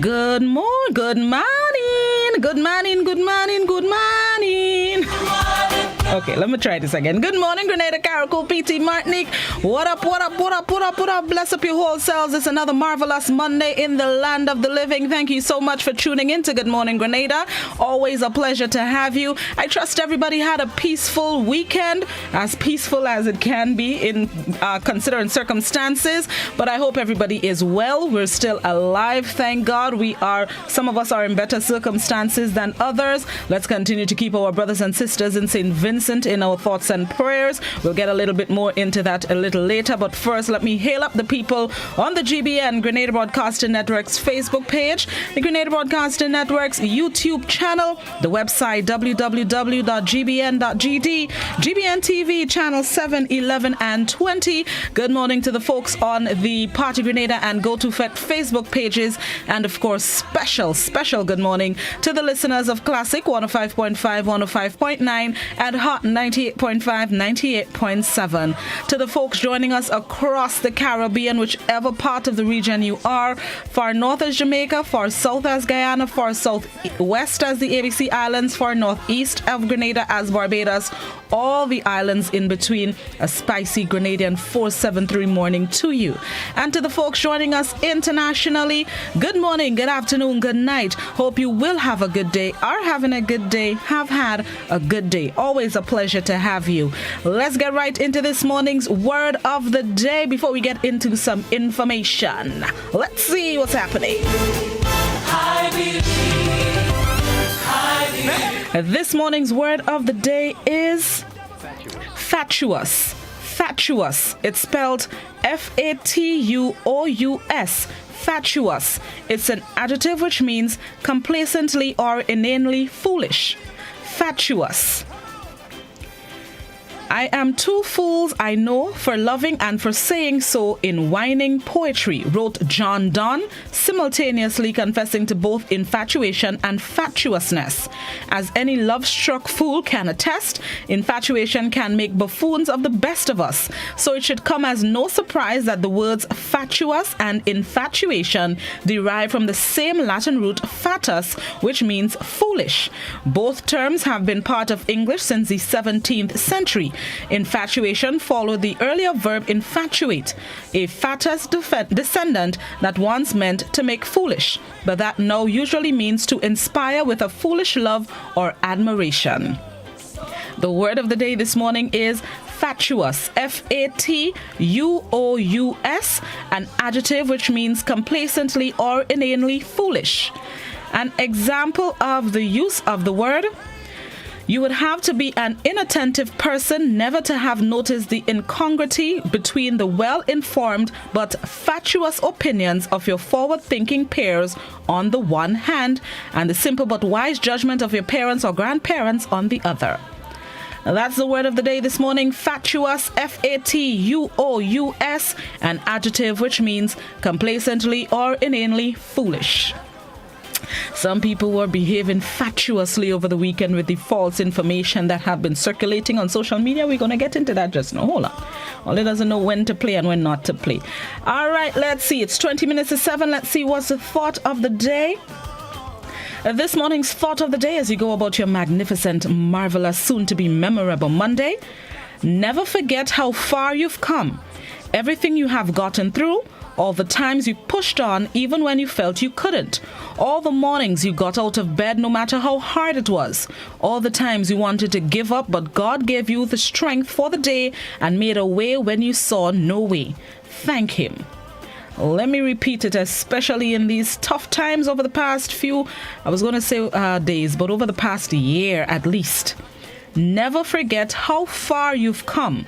Good morning, good morning, good morning, good morning, good morning. Okay, let me try this again. Good morning, Grenada, Caracol, PT, Martinique. What up, what up, what up, what up, what up? Bless up your whole selves. It's another marvelous Monday in the land of the living. Thank you so much for tuning in to Good Morning Grenada. Always a pleasure to have you. I trust everybody had a peaceful weekend, as peaceful as it can be in considering circumstances. But I hope everybody is well. We're still alive, thank God. Some of us are in better circumstances than others. Let's continue to keep our brothers and sisters in St. Vincent in our thoughts and prayers. We'll get a little bit more into that a little later, but first let me hail up the people on the GBN Grenada Broadcasting Network's Facebook page, the Grenada Broadcasting Network's YouTube channel, the website www.gbn.gd, GBN TV channel 7, 11 and 20. Good morning to the folks on the Party Grenada and Go To Fet Facebook pages, and of course special good morning to the listeners of Classic 105.5, 105.9 and Hot 98.5, 98.7. To the folks joining us across the Caribbean, whichever part of the region you are, far north as Jamaica, far south as Guyana, far southwest as the ABC Islands, far northeast of Grenada as Barbados, all the islands in between, a spicy Grenadian 473 morning to you. And to the folks joining us internationally, good morning, good afternoon, good night. Hope you will have a good day, are having a good day, have had a good day. Always a pleasure to have you. Let's get right into this morning's word of the day before we get into some information. Let's see what's happening. This morning's word of the day is fatuous. Fatuous. It's spelled F-A-T-U-O-U-S. Fatuous. It's an adjective which means complacently or inanely foolish. Fatuous. I am two fools I know for loving and for saying so in whining poetry, wrote John Donne, simultaneously confessing to both infatuation and fatuousness. As any love-struck fool can attest, infatuation can make buffoons of the best of us. So it should come as no surprise that the words fatuous and infatuation derive from the same Latin root fatus, which means foolish. Both terms have been part of English since the 17th century. Infatuation followed the earlier verb infatuate, a fatus descendant that once meant to make foolish, but that now usually means to inspire with a foolish love or admiration. The word of the day this morning is fatuous, F-A-T-U-O-U-S, an adjective which means complacently or inanely foolish. An example of the use of the word: you would have to be an inattentive person never to have noticed the incongruity between the well-informed but fatuous opinions of your forward-thinking peers on the one hand and the simple but wise judgment of your parents or grandparents on the other. Now that's the word of the day this morning, fatuous, F-A-T-U-O-U-S, an adjective which means complacently or inanely foolish. Some people were behaving fatuously over the weekend with the false information that have been circulating on social media. We're going to get into that just now. Hold on. Only doesn't know when to play and when not to play. All right, let's see. It's 20 minutes to 7. Let's see what's the thought of the day. This morning's thought of the day as you go about your magnificent, marvelous, soon-to-be memorable Monday. Never forget how far you've come. Everything you have gotten through, all the times you pushed on even when you felt you couldn't. All the mornings you got out of bed no matter how hard it was. All the times you wanted to give up but God gave you the strength for the day and made a way when you saw no way. Thank Him. Let me repeat it, especially in these tough times over the past few, days, but over the past year at least. Never forget how far you've come.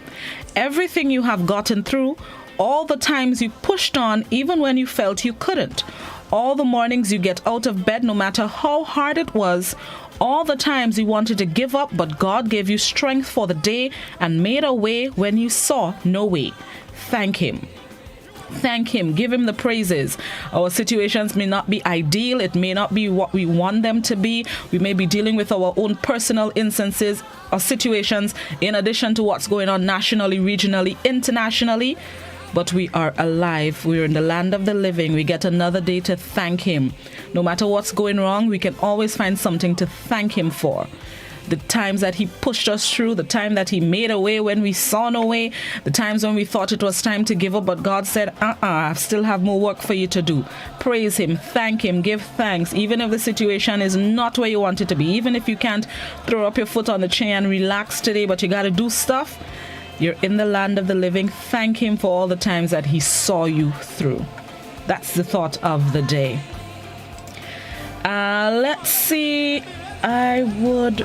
Everything you have gotten through, all the times you pushed on even when you felt you couldn't. All the mornings you get out of bed no matter how hard it was. All the times you wanted to give up but God gave you strength for the day and made a way when you saw no way. Thank Him. Thank Him. Give Him the praises. Our situations may not be ideal. It may not be what we want them to be. We may be dealing with our own personal instances or situations in addition to what's going on nationally, regionally, internationally. but we are alive. We're in the land of the living. We get another day to thank Him. No matter what's going wrong, we can always find something to thank Him for. The times that He pushed us through, the time that He made a way when we saw no way, the times when we thought it was time to give up, but God said, I still have more work for you to do. Praise Him, thank Him, give thanks, even if the situation is not where you want it to be, even if you can't throw up your foot on the chair and relax today, but you got to do stuff. You're in the land of the living. Thank Him for all the times that He saw you through. That's the thought of the day. Let's see. Let's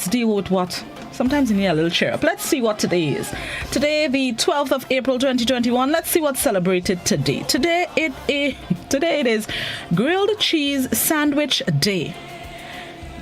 deal with what sometimes you need a little cheer up. Let's see what today is. Today, the 12th of April 2021. Let's see what's celebrated today. Today it is Grilled Cheese Sandwich Day.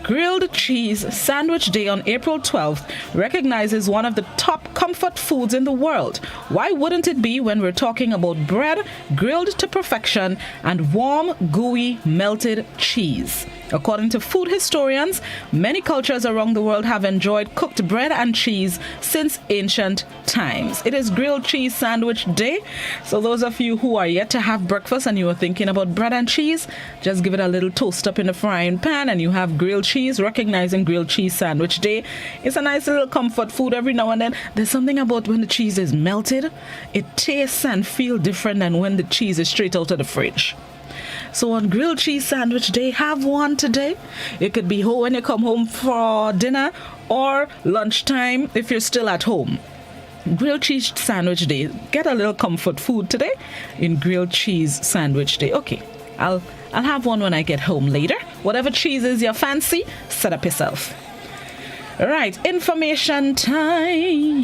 Grilled Cheese Sandwich Day on April 12th recognizes one of the top comfort foods in the world. Why wouldn't it be when we're talking about bread grilled to perfection and warm, gooey, melted cheese? According to food historians, many cultures around the world have enjoyed cooked bread and cheese since ancient times. It is Grilled Cheese Sandwich Day. So those of you who are yet to have breakfast and you are thinking about bread and cheese, just give it a little toast up in the frying pan and you have grilled cheese, recognizing Grilled Cheese Sandwich Day. It's a nice little comfort food every now and then. There's something about when the cheese is melted, it tastes and feels different than when the cheese is straight out of the fridge. So on Grilled Cheese Sandwich Day, have one today. It could be when you come home for dinner or lunchtime if you're still at home. Grilled Cheese Sandwich Day. Get a little comfort food today in Grilled Cheese Sandwich Day. Okay, I'll have one when I get home later. Whatever cheese is your fancy, set up yourself. Right, information time.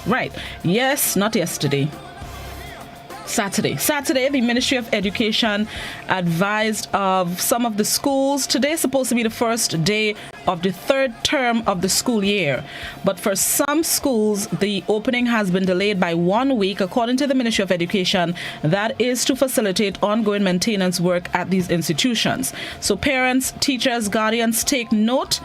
Right, yes, not yesterday. Saturday, the Ministry of Education advised of some of the schools. Today is supposed to be the first day of the third term of the school year. But for some schools, the opening has been delayed by 1 week, according to the Ministry of Education. That is to facilitate ongoing maintenance work at these institutions. So parents, teachers, guardians, take note.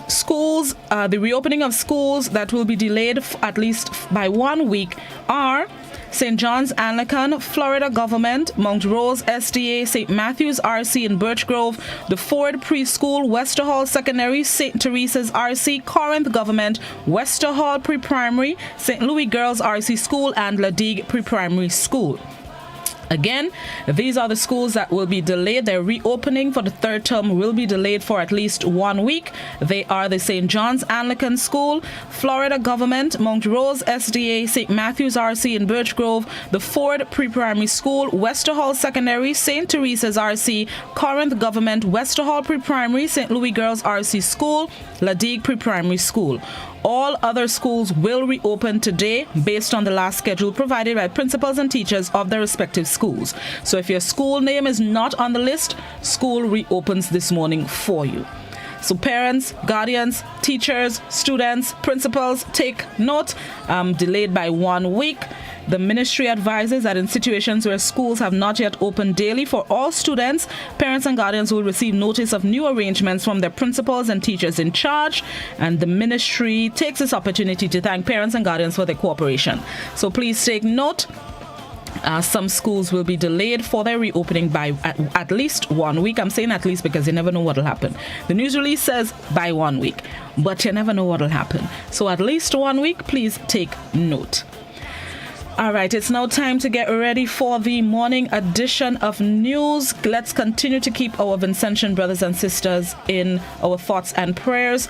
Schools, the reopening of schools that will be delayed at least by 1 week are St. John's Anglican, Florida Government, Mount Rose SDA, St. Matthew's RC in Birch Grove, the Ford Preschool, Wester Hall Secondary, St. Teresa's RC, Corinth Government, Wester Hall Pre-Primary, St. Louis Girls RC School, and Ladigue Pre-Primary School. Again, these are the schools that will be delayed. Their reopening for the third term will be delayed for at least 1 week. They are the St. John's Anglican School, Florida Government, Mount Rose SDA, St. Matthew's RC in Birch Grove, the Ford Pre-Primary School, Wester Hall Secondary, St. Teresa's RC, Corinth Government, Wester Hall Pre-Primary, St. Louis Girls RC School, Ladigue Pre-Primary School. All other schools will reopen today based on the last schedule provided by principals and teachers of their respective schools. So if your school name is not on the list, school reopens this morning for you. So parents, guardians, teachers, students, principals, take note. Delayed by 1 week. The ministry advises that in situations where schools have not yet opened daily for all students, parents and guardians will receive notice of new arrangements from their principals and teachers in charge. And the ministry takes this opportunity to thank parents and guardians for their cooperation. So please take note. Some schools will be delayed for their reopening by at least 1 week. I'm saying at least because you never know what will happen. The news release says by 1 week, but you never know what will happen. So at least 1 week, please take note. All right, it's now time to get ready for the morning edition of news. Let's continue to keep our Vincentian brothers and sisters in our thoughts and prayers.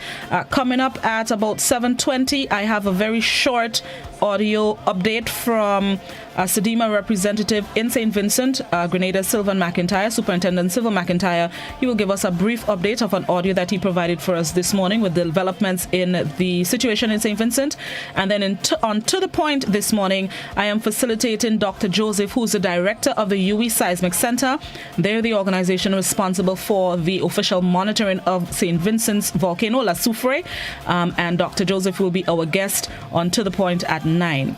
Coming up at about 7:20, I have a very short audio update from Sedema representative in St. Vincent, Grenada, Sylvan McIntyre, Superintendent Sylvan McIntyre. He will give us a brief update of an audio that he provided for us this morning with the developments in the situation in St. Vincent. And then on To The Point this morning, I am facilitating Dr. Joseph, who's the director of the UE Seismic Center. They're the organization responsible for the official monitoring of St. Vincent's volcano, La Soufre. And Dr. Joseph will be our guest on To The Point at 9.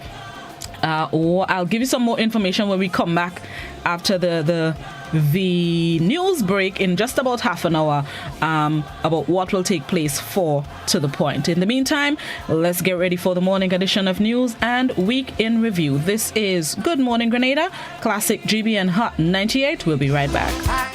I'll give you some more information when we come back after the the news break in just about half an hour about what will take place for To The Point. In the meantime, let's get ready for the morning edition of News and Week in Review. This is Good Morning Grenada, Classic GBN Hot 98. We'll be right back.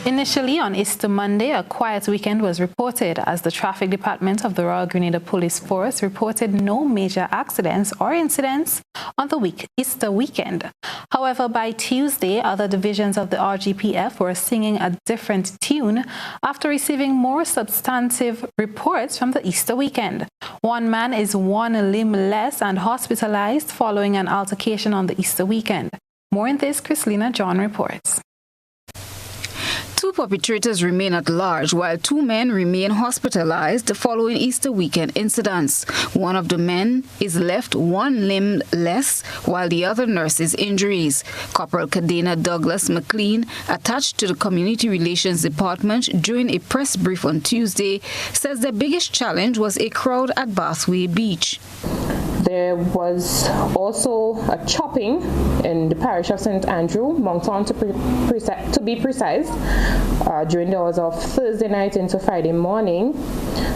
Initially on Easter Monday, a quiet weekend was reported as the traffic department of the Royal Grenada Police Force reported no major accidents or incidents on the Easter weekend. However, by Tuesday, other divisions of the RGPF were singing a different tune after receiving more substantive reports from the Easter weekend. One man is one limb less and hospitalized following an altercation on the Easter weekend. More in this, Chrislina John reports. 2 perpetrators remain at large, while 2 men remain hospitalized following Easter weekend incidents. One of the men is left one limb less, while the other nurses injuries. Corporal Cadena Douglas McLean, attached to the Community Relations Department during a press brief on Tuesday, says the biggest challenge was a crowd at Bathway Beach. There was also a chopping in the parish of St. Andrew, Moncton to be precise, during the hours of Thursday night into Friday morning,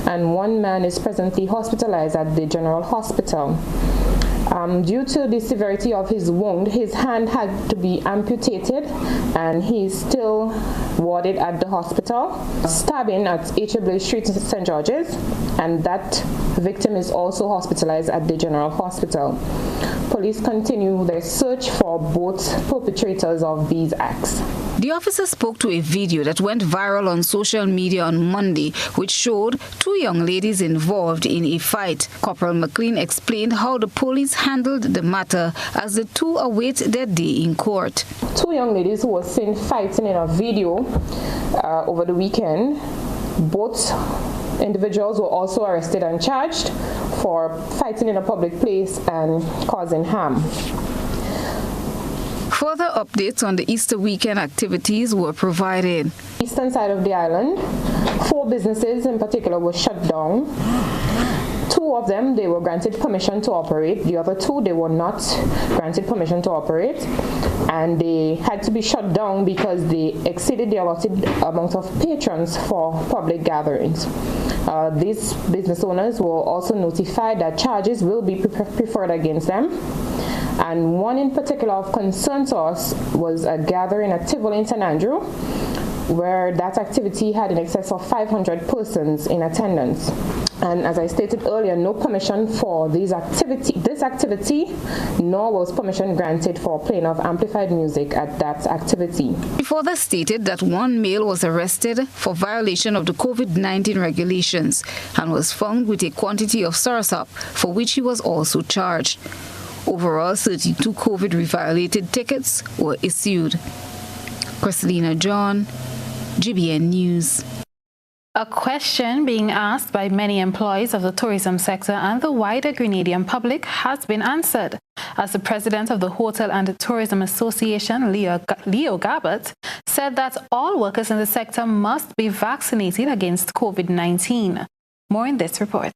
and one man is presently hospitalized at the General Hospital. Due to the severity of his wound, his hand had to be amputated and he's still warded at the hospital. Stabbing at H.W. Street in St. George's, and that victim is also hospitalized at the General Hospital. Police continue their search for both perpetrators of these acts. The officer spoke to a video that went viral on social media on Monday, which showed 2 young ladies involved in a fight. Corporal McLean explained how the police handled the matter as the 2 await their day in court. 2 young ladies who were seen fighting in a video over the weekend. Both individuals were also arrested and charged for fighting in a public place and causing harm. Further updates on the Easter weekend activities were provided. Eastern side of the island, 4 businesses in particular were shut down. 2 of them, they were granted permission to operate. The other 2, they were not granted permission to operate. And they had to be shut down because they exceeded the allotted amount of patrons for public gatherings. These business owners were also notified that charges will be preferred against them. And one in particular of concern to us was a gathering at Tivoli in St. Andrew, where that activity had in excess of 500 persons in attendance. And as I stated earlier, no permission for this activity, nor was permission granted for playing of amplified music at that activity. He further stated that 1 male was arrested for violation of the COVID-19 regulations and was found with a quantity of Sorosop, for which he was also charged. Overall, 32 COVID-violated tickets were issued. Chrislina John, GBN News. A question being asked by many employees of the tourism sector and the wider Grenadian public has been answered, as the president of the Hotel and Tourism Association, Leo Gabbert, said that all workers in the sector must be vaccinated against COVID-19. More in this report.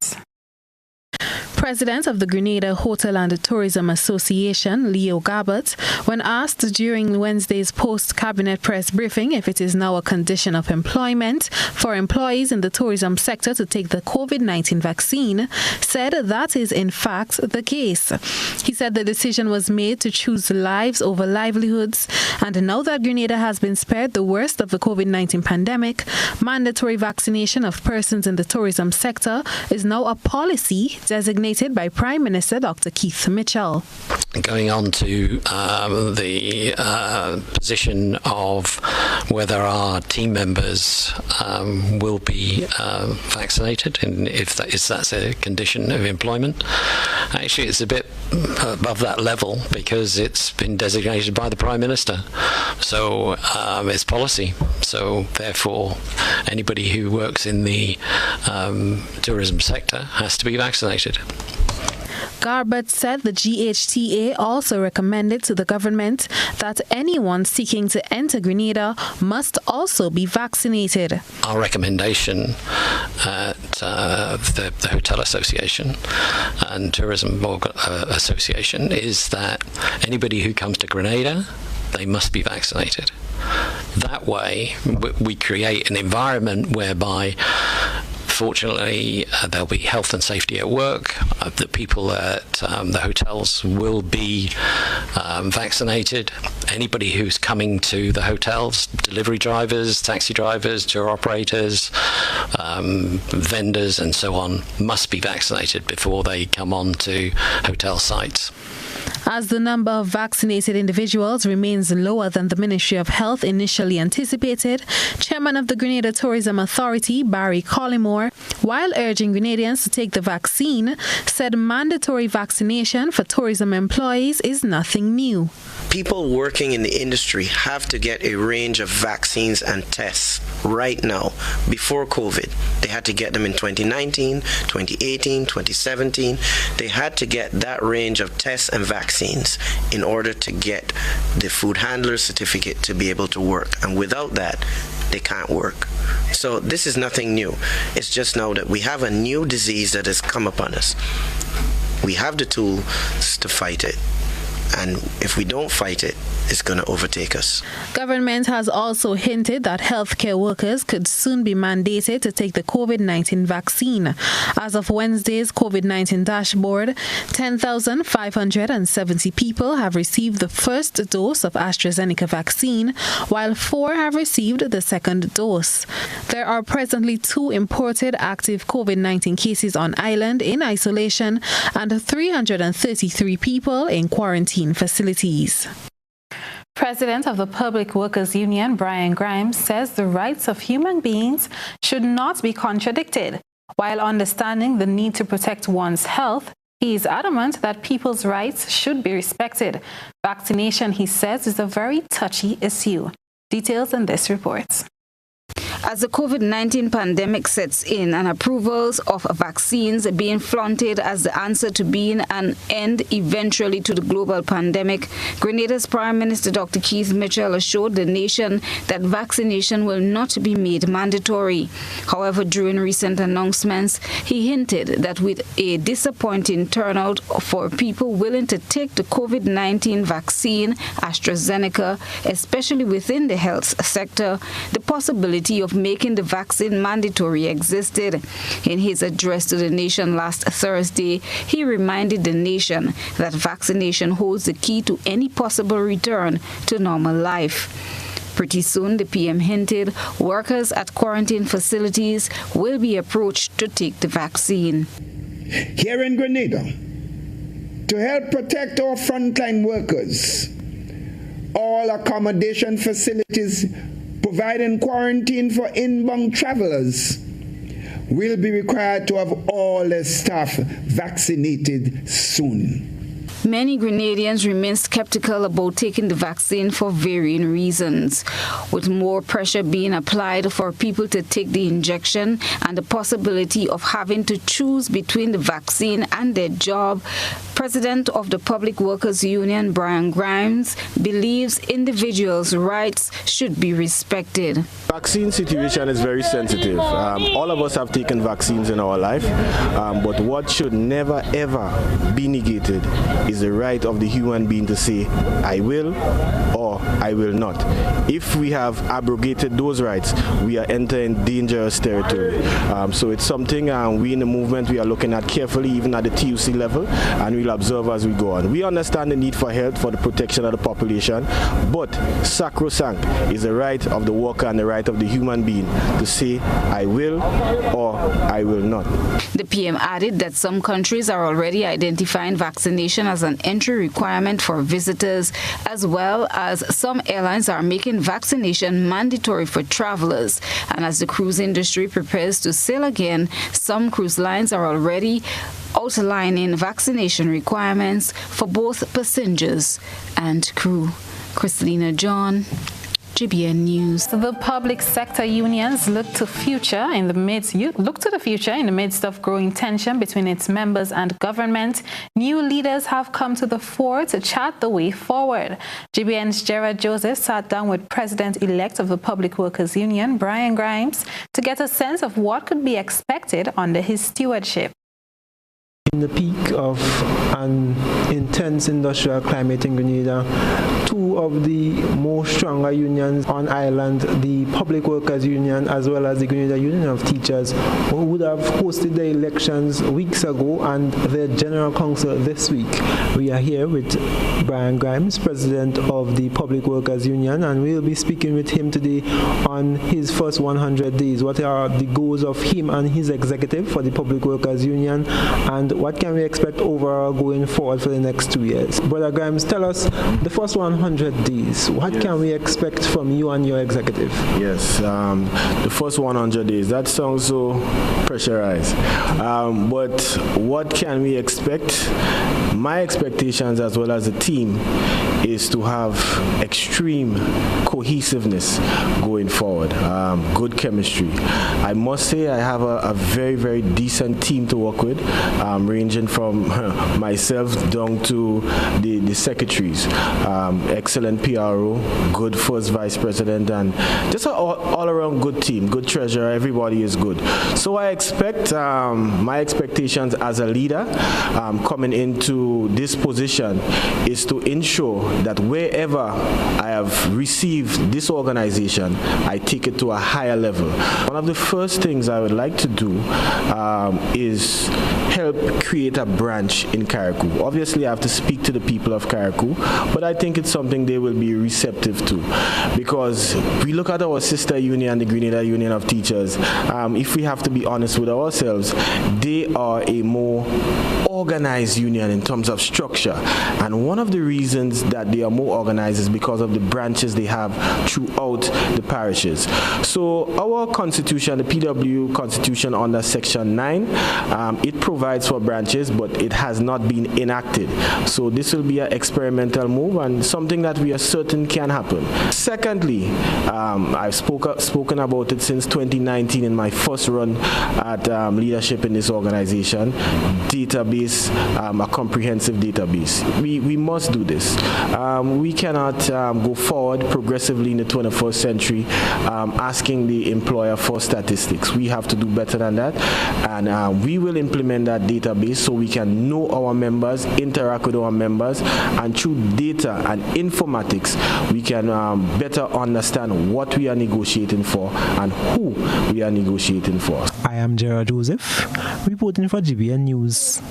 President of the Grenada Hotel and Tourism Association, Leo Gabbert, when asked during Wednesday's post-cabinet press briefing if it is now a condition of employment for employees in the tourism sector to take the COVID-19 vaccine, said that is in fact the case. He said the decision was made to choose lives over livelihoods, and now that Grenada has been spared the worst of the COVID-19 pandemic, mandatory vaccination of persons in the tourism sector is now a policy designated by Prime Minister Dr. Keith Mitchell. Going on to the position of whether our team members will be vaccinated, and if that's a condition of employment. Actually, it's a bit above that level because it's been designated by the Prime Minister. So it's policy. So therefore, anybody who works in the tourism sector has to be vaccinated. Garbett said the GHTA also recommended to the government that anyone seeking to enter Grenada must also be vaccinated. Our recommendation at the Hotel Association and Tourism Association is that anybody who comes to Grenada, they must be vaccinated. That way, we create an environment whereby, fortunately, there'll be health and safety at work. The people at the hotels will be vaccinated. Anybody who's coming to the hotels, delivery drivers, taxi drivers, tour operators, vendors, and so on, must be vaccinated before they come on to hotel sites. As the number of vaccinated individuals remains lower than the Ministry of Health initially anticipated, Chairman of the Grenada Tourism Authority, Barry Collymore, while urging Grenadians to take the vaccine, said mandatory vaccination for tourism employees is nothing new. People working in the industry have to get a range of vaccines and tests right now. Before COVID, they had to get them in 2019, 2018, 2017. They had to get that range of tests and vaccines in order to get the food handler certificate to be able to work. And without that, they can't work. So this is nothing new. It's just now that we have a new disease that has come upon us. We have the tools to fight it. And if we don't fight it, it's going to overtake us. Government has also hinted that healthcare workers could soon be mandated to take the COVID-19 vaccine. As of Wednesday's COVID-19 dashboard, 10,570 people have received the first dose of AstraZeneca vaccine, while 4 have received the second dose. There are presently 2 imported active COVID-19 cases on island in isolation and 333 people in quarantine facilities. President of the Public Workers Union, Brian Grimes, says the rights of human beings should not be contradicted. While understanding the need to protect one's health, he is adamant that people's rights should be respected. Vaccination, he says, is a very touchy issue. Details in this report. As the COVID-19 pandemic sets in and approvals of vaccines being flaunted as the answer to being an end eventually to the global pandemic, Grenada's Prime Minister Dr. Keith Mitchell assured the nation that vaccination will not be made mandatory. However, during recent announcements, he hinted that with a disappointing turnout for people willing to take the COVID-19 vaccine, AstraZeneca, especially within the health sector, the possibility of making the vaccine mandatory existed. In his address to the nation last Thursday, he reminded the nation that vaccination holds the key to any possible return to normal life. Pretty soon, the PM hinted workers at quarantine facilities will be approached to take the vaccine. Here in Grenada, to help protect our frontline workers, all accommodation facilities providing quarantine for inbound travelers will be required to have all their staff vaccinated soon. Many Grenadians remain skeptical about taking the vaccine for varying reasons. With more pressure being applied for people to take the injection and the possibility of having to choose between the vaccine and their job, President of the Public Workers Union, Brian Grimes, believes individuals' rights should be respected. Vaccine situation is very sensitive. All of us have taken vaccines in our life, but what should never ever be negated is the right of the human being to say, I will or I will not. If we have abrogated those rights, we are entering dangerous territory. So it's something we in the movement, we are looking at carefully, even at the TUC level, and we'll observe as we go on. We understand the need for health, for the protection of the population, but sacrosanct is the right of the worker and the right of the human being to say, I will or I will not. The PM added that some countries are already identifying vaccination as an entry requirement for visitors, as well as some airlines are making vaccination mandatory for travelers. And as the cruise industry prepares to sail again, some cruise lines are already outlining vaccination requirements for both passengers and crew. Christina John, GBN News. The public sector unions look to the future in the midst of growing tension between its members and government. New leaders have come to the fore to chart the way forward. GBN's Gerard Joseph sat down with President-elect of the Public Workers Union, Brian Grimes, to get a sense of what could be expected under his stewardship. In the peak of an intense industrial climate in Grenada, two of the most stronger unions on island, the Public Workers Union as well as the Grenada Union of Teachers, would have hosted their elections weeks ago and their General Council this week. We are here with Brian Grimes, President of the Public Workers Union, and we'll be speaking with him today on his first 100 days. What are the goals of him and his executive for the Public Workers Union, and what can we expect overall going forward for the next 2 years? Brother Grimes, tell us the first 100 days. What can we expect from you and your executive? Yes, the first 100 days. That sounds so pressurized. But what can we expect? My expectations as well as the team is to have extreme cohesiveness going forward, good chemistry. I must say I have a very, very decent team to work with, ranging from myself down to the secretaries. Excellent PRO, good first vice president, and just an all-around good team, good treasurer. Everybody is good. So I expect my expectations as a leader coming into this position is to ensure that wherever I have received this organization, I take it to a higher level. One of the first things I would like to do is help create a branch in Carriacou. Obviously, I have to speak to the people of Carriacou, but I think it's something they will be receptive to, because we look at our sister union, the Grenada Union of Teachers. If we have to be honest with ourselves, they are a more organized union in terms of structure, and one of the reasons that they are more organized is because of the branches they have throughout the parishes. So our constitution, the PW constitution under section 9, it provides for branches, but it has not been enacted. So this will be an experimental move and something that we are certain can happen. Secondly, I've spoken about it since 2019 in my first run at leadership in this organization. Database, a comprehensive database. We must do this. We cannot go forward progressively in the 21st century asking the employer for statistics. We have to do better than that, and we will implement that database so we can know our members, interact with our members, and through data and informatics we can better understand what we are negotiating for and who we are negotiating for. I am Gerard Joseph, reporting for GBN News.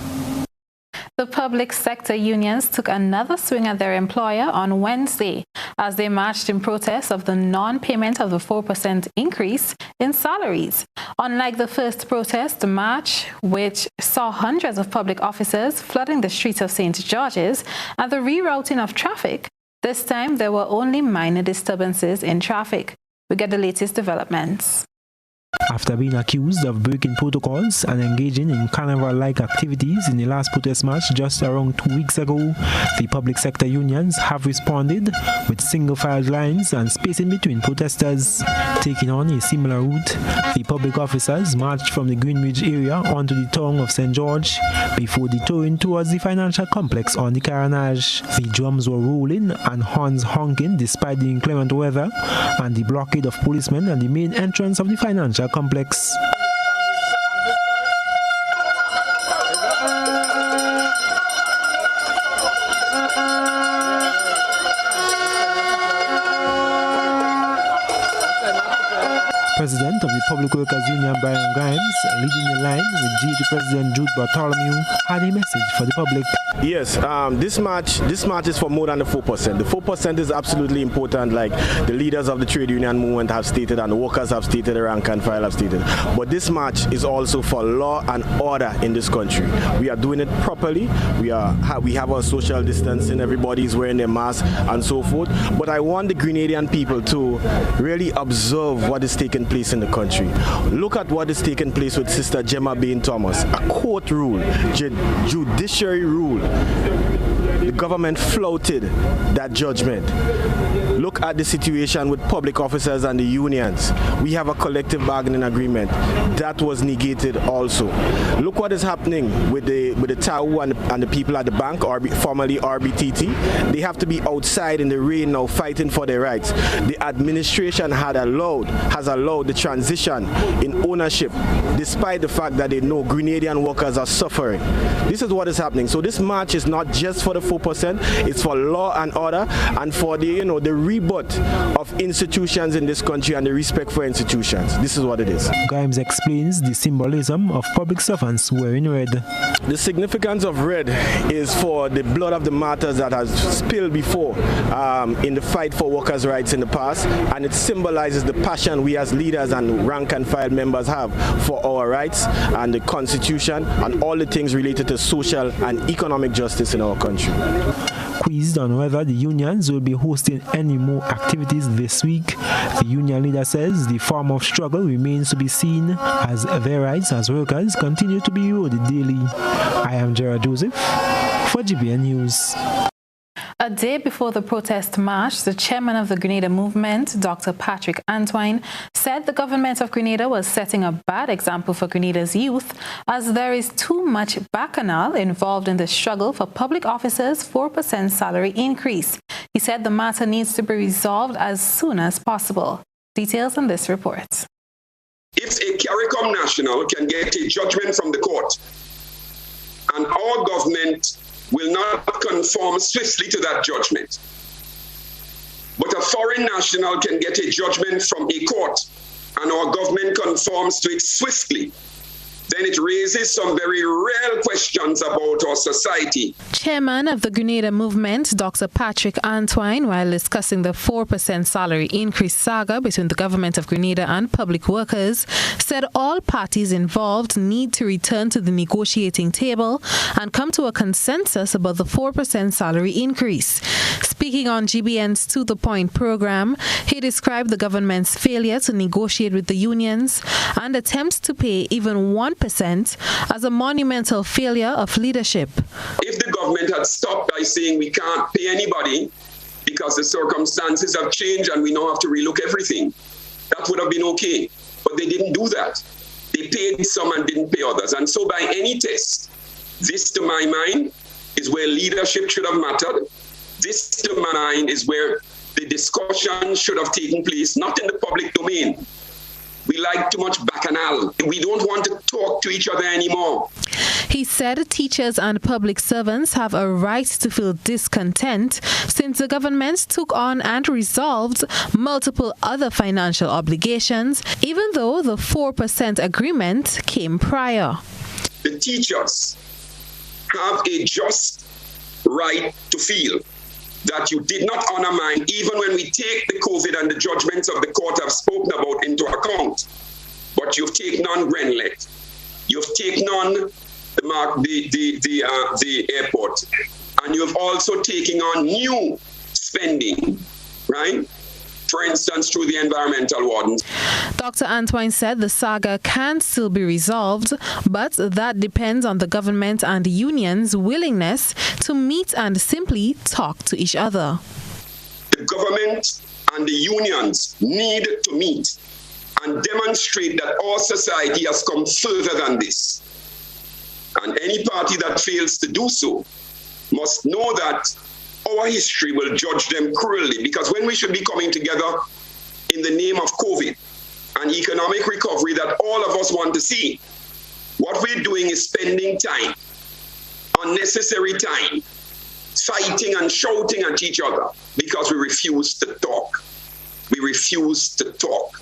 The public sector unions took another swing at their employer on Wednesday as they marched in protest of the non-payment of the 4% increase in salaries. Unlike the first protest, the march, which saw hundreds of public officers flooding the streets of St. George's and the rerouting of traffic, this time there were only minor disturbances in traffic. We get the latest developments. After being accused of breaking protocols and engaging in carnival-like activities in the last protest march just around 2 weeks ago, the public sector unions have responded with single-file lines and spacing between protesters. Taking on a similar route, the public officers marched from the Greenridge area onto the town of St. George before detouring towards the financial complex on the Carnage. The drums were rolling and horns honking despite the inclement weather and the blockade of policemen at the main entrance of the financial complex. President of the Public Workers Union, Brian Grimes, leading the line with GT President Jude Bartholomew, had a message for the public. Yes, this march is for more than the 4%. The 4% is absolutely important, like the leaders of the trade union movement have stated and the workers have stated, the rank and file have stated. But this march is also for law and order in this country. We are doing it properly. We have our social distancing, everybody is wearing their mask and so forth. But I want the Grenadian people to really observe what is taking place in the country. Look at what is taking place with Sister Gemma Bain Thomas, a court rule, judiciary rule. The government flouted that judgment. Look at the situation with public officers and the unions. We have a collective bargaining agreement. That was negated also. Look what is happening with the TAU and the people at the bank, formerly RBTT. They have to be outside in the rain now fighting for their rights. The administration has allowed the transition in ownership, despite the fact that they know Grenadian workers are suffering. This is what is happening. So this march is not just for the 4%, it's for law and order and for the rebirth of institutions in this country and the respect for institutions. This is what it is. Grimes explains the symbolism of public servants wearing red. The significance of red is for the blood of the martyrs that has spilled before in the fight for workers' rights in the past, and it symbolizes the passion we as leaders and rank and file members have for our rights and the Constitution and all the things related to social and economic justice in our country. Quizzed on whether the unions will be hosting any more activities this week, the union leader says the form of struggle remains to be seen as their rights as workers continue to be eroded daily. I am Gerard Joseph for GBN News. A day before the protest march, the chairman of the Grenada movement, Dr. Patrick Antoine, said the government of Grenada was setting a bad example for Grenada's youth as there is too much bacchanal involved in the struggle for public officers' 4% salary increase. He said the matter needs to be resolved as soon as possible. Details on this report. If a CARICOM national can get a judgment from the court and our government will not conform swiftly to that judgment, but a foreign national can get a judgment from a court and our government conforms to it swiftly, then it raises some very real questions about our society. Chairman of the Grenada movement, Dr. Patrick Antoine, while discussing the 4% salary increase saga between the government of Grenada and public workers, said all parties involved need to return to the negotiating table and come to a consensus about the 4% salary increase. Speaking on GBN's To The Point program, he described the government's failure to negotiate with the unions and attempts to pay even 1% as a monumental failure of leadership. If the government had stopped by saying we can't pay anybody because the circumstances have changed and we now have to relook everything, that would have been okay. But they didn't do that. They paid some and didn't pay others. And so by any test, this to my mind is where leadership should have mattered. This to my mind is where the discussion should have taken place, not in the public domain. We like too much bacchanal. We don't want to talk to each other anymore. He said teachers and public servants have a right to feel discontent since the government took on and resolved multiple other financial obligations, even though the 4% agreement came prior. The teachers have a just right to feel that you did not honor mine, even when we take the COVID and the judgments of the court I've spoken about into account. But you've taken on Grenlet, you've taken on the airport, and you've also taken on new spending, right? For instance, through the environmental wardens. Dr. Antoine said the saga can still be resolved, but that depends on the government and unions' willingness to meet and simply talk to each other. The government and the unions need to meet and demonstrate that our society has come further than this. And any party that fails to do so must know that our history will judge them cruelly, because when we should be coming together in the name of COVID and economic recovery that all of us want to see, what we're doing is spending time, unnecessary time, fighting and shouting at each other because we refuse to talk. We refuse to talk.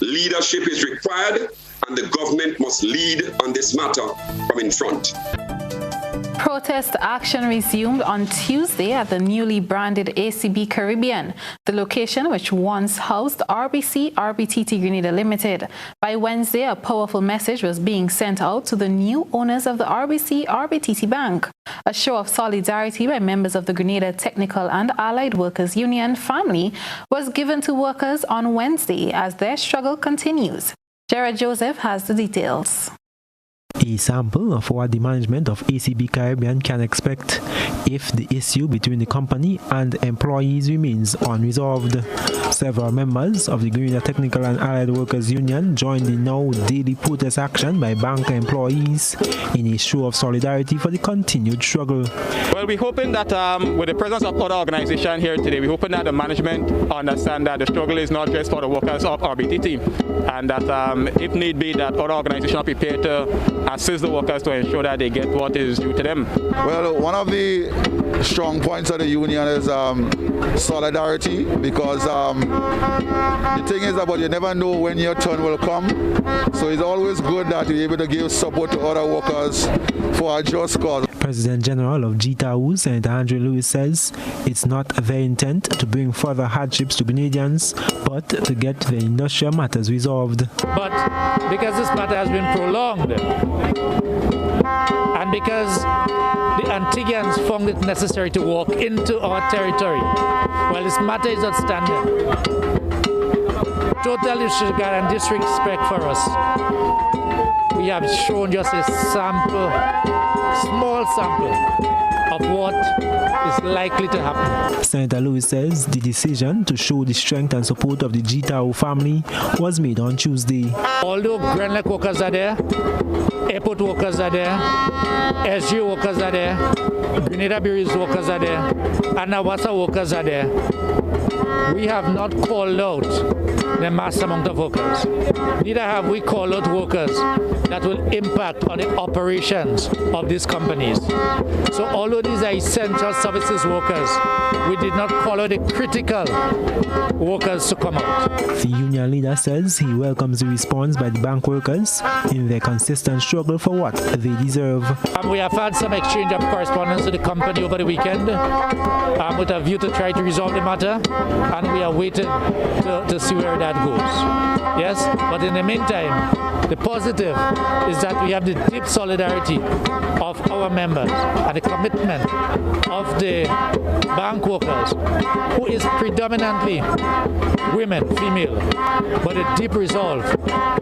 Leadership is required, and the government must lead on this matter from in front. Protest action resumed on Tuesday at the newly branded ACB Caribbean, the location which once housed RBTT Grenada Limited. By Wednesday, a powerful message was being sent out to the new owners of the RBTT Bank. A show of solidarity by members of the Grenada Technical and Allied Workers Union family was given to workers on Wednesday as their struggle continues. Gerard Joseph has the details. A sample of what the management of ACB Caribbean can expect if the issue between the company and employees remains unresolved. Several members of the Grenada Technical and Allied Workers Union joined the now daily protest action by bank employees in a show of solidarity for the continued struggle. Well, we're hoping that with the presence of other organizations here today, we're hoping that the management understand that the struggle is not just for the workers of RBTT, and that if need be, that other organizations are prepared to assist the workers to ensure that they get what is due to them. Well, one of the strong points of the union is solidarity, because the thing is that you never know when your turn will come, so it's always good that you're able to give support to other workers for a just cause. President General of GTAU, Senator Andrew Lewis, says it's not their intent to bring further hardships to Grenadians, but to get the industrial matters resolved. But because this matter has been prolonged, and because the Antiguans found it necessary to walk into our territory, well, this matter is outstanding. Total disregard and disrespect for us. We have shown just a sample, small sample of what is likely to happen. Senator Lewis says the decision to show the strength and support of the GTAU family was made on Tuesday. Although Grand Lake workers are there, airport workers are there, SG workers are there, Grenada Breweries workers are there, and Nawasa workers are there, we have not called out the mass amount of workers. Neither have we called out workers that will impact on the operations of these companies. So although these are essential services workers, we did not call out the critical workers to come out. The union leader says he welcomes the response by the bank workers in their consistent struggle for what they deserve. We have had some exchange of correspondence with the company over the weekend with a view to try to resolve the matter, and we are waiting to see where that goes. Yes, but in the meantime, the positive is that we have the deep solidarity of our members and the commitment of the bank workers, who is predominantly women, female, but a deep resolve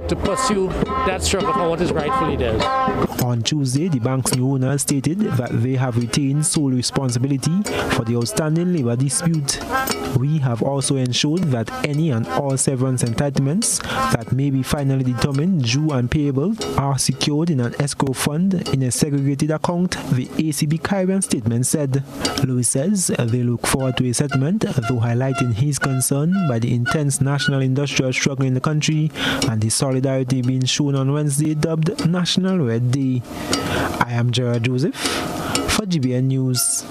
to pursue that struggle for what is rightfully theirs. On Tuesday, the bank's new owner stated that they have retained sole responsibility for the outstanding labor dispute. We have also ensured that any and all severance entitlements that may be finally determined due and payable are secured in an escrow fund in a segregated account, the ACB Caribbean statement said. Lewis says they look forward to a settlement, though highlighting his concern by the intense national industrial struggle in the country and the solidarity being shown on Wednesday, dubbed National Red Day. I am Gerard Joseph for GBN News.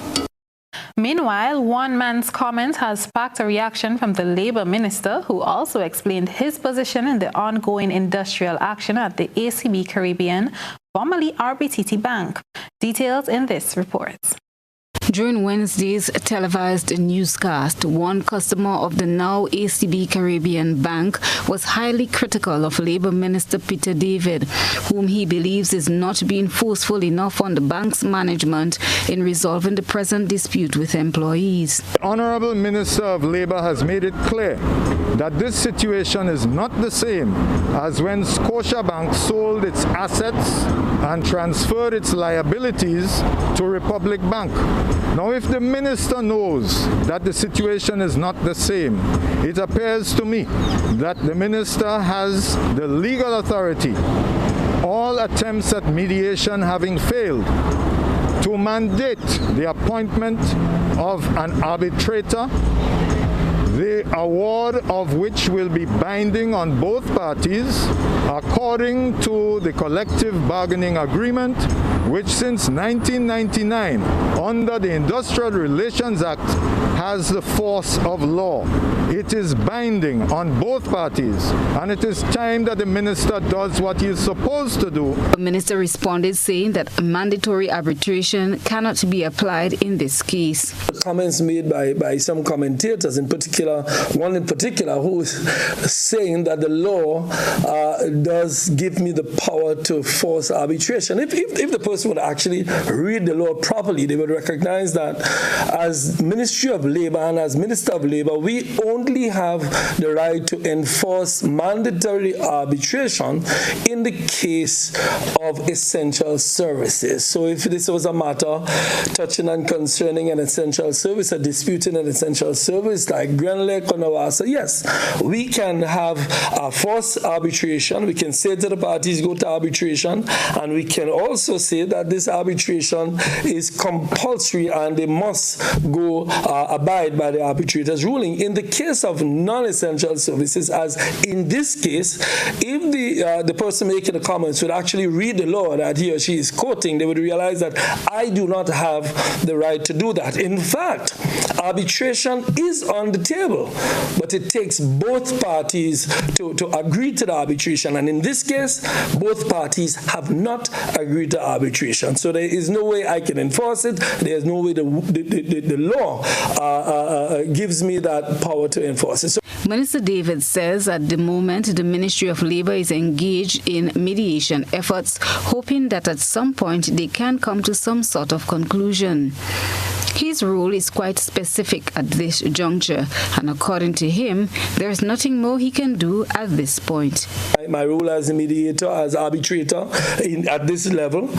Meanwhile, one man's comment has sparked a reaction from the Labour Minister, who also explained his position in the ongoing industrial action at the ACB Caribbean, formerly RBTT Bank. Details in this report. During Wednesday's televised newscast, one customer of the now ACB Caribbean Bank was highly critical of Labour Minister Peter David, whom he believes is not being forceful enough on the bank's management in resolving the present dispute with employees. The Honourable Minister of Labour has made it clear that this situation is not the same as when Scotiabank sold its assets and transferred its liabilities to Republic Bank. Now, if the minister knows that the situation is not the same, it appears to me that the minister has the legal authority, all attempts at mediation having failed, to mandate the appointment of an arbitrator, the award of which will be binding on both parties according to the collective bargaining agreement, which since 1999 under the Industrial Relations Act has the force of law. It is binding on both parties, and it is time that the minister does what he is supposed to do. The minister responded saying that mandatory arbitration cannot be applied in this case. Comments made by some commentators, in particular, one in particular who is saying that the law does give me the power to force arbitration. If the person would actually read the law properly, they would recognize that as Ministry of Labor and as Minister of Labor, we only have the right to enforce mandatory arbitration in the case of essential services. So if this was a matter touching and concerning an essential service, a dispute in an essential service like Grenada or Nawasa, yes, we can have a forced arbitration. We can say to the parties, go to arbitration, and we can also say that this arbitration is compulsory and they must go abide by the arbitrator's ruling. In the case of non-essential services, as in this case, if the person making the comments would actually read the law that he or she is quoting, they would realize that I do not have the right to do that. In fact, arbitration is on the table, but it takes both parties to agree to the arbitration. And in this case, both parties have not agreed to arbitration. So there is no way I can enforce it. There is no way the law gives me that power to enforce it. So Minister David says at the moment the Ministry of Labour is engaged in mediation efforts, hoping that at some point they can come to some sort of conclusion. His role is quite specific at this juncture, and according to him, there is nothing more he can do at this point. My role as a mediator, as arbitrator at this level,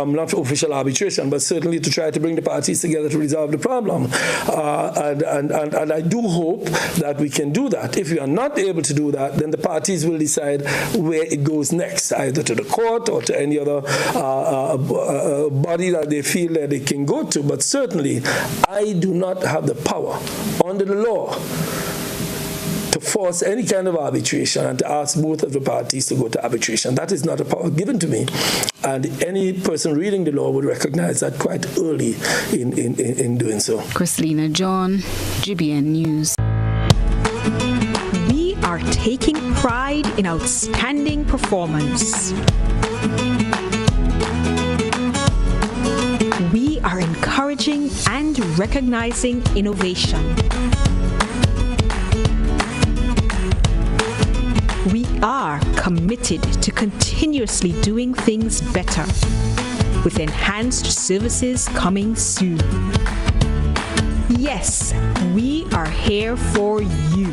not for official arbitration, but certainly to try to bring the parties together to resolve the problem. And I do hope that we can do that. If we are not able to do that, then the parties will decide where it goes next, either to the court or to any other body that they feel that they can go to. But certainly, I do not have the power under the law to force any kind of arbitration and to ask both of the parties to go to arbitration. That is not a power given to me. And any person reading the law would recognize that quite early in doing so. Christina John, GBN News. We are taking pride in outstanding performance. We are encouraging and recognizing innovation. We are committed to continuously doing things better, with enhanced services coming soon. Yes, we are here for you.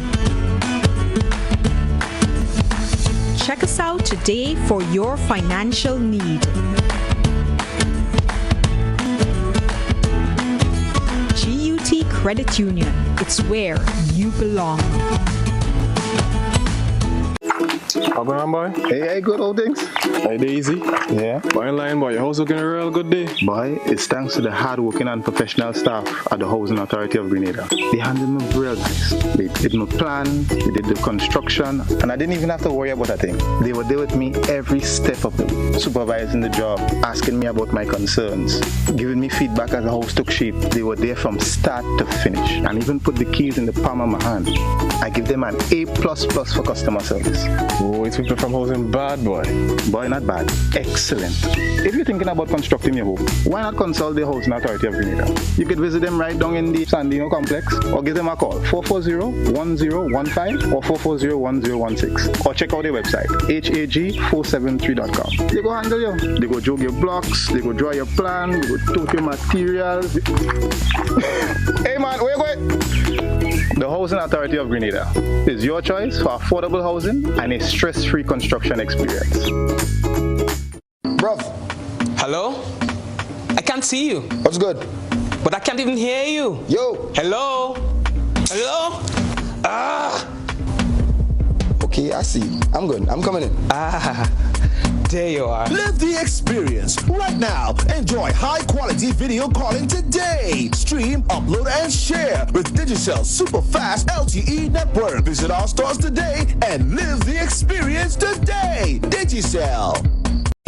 Check us out today for your financial need. GUT Credit Union, it's where you belong. How going on, boy? Hey, good old things. Hey, Daisy. Yeah. Boy, in line, boy. Your house looking a real good day. Boy, it's thanks to the hard-working and professional staff at the Housing Authority of Grenada. They handled me real nice. They did my plan, they did the construction, and I didn't even have to worry about a thing. They were there with me every step of the way, supervising the job, asking me about my concerns, giving me feedback as the house took shape. They were there from start to finish, and even put the keys in the palm of my hand. I give them an A++ for customer service. Oh, it's people from housing bad, boy. Boy, not bad. Excellent. If you're thinking about constructing your home, why not consult the Housing Authority of Grenada? You could visit them right down in the Sandino complex, or give them a call, 440-1015 or 440-1016. Or check out their website, hag473.com. They go handle you. They go jog your blocks, they go draw your plan, they go tote your materials. Hey man, where you going? The Housing Authority of Grenada is your choice for affordable housing and a stress-free construction experience. Bruv. Hello? I can't see you. What's good? But I can't even hear you. Yo. Hello? Hello? Ah. Okay, I see you. I'm good. I'm coming in. Ah. There you are. Live the experience right now. Enjoy high-quality video calling today. Stream, upload, and share with Digicel super fast LTE network. Visit our stores today and live the experience today. Digicel.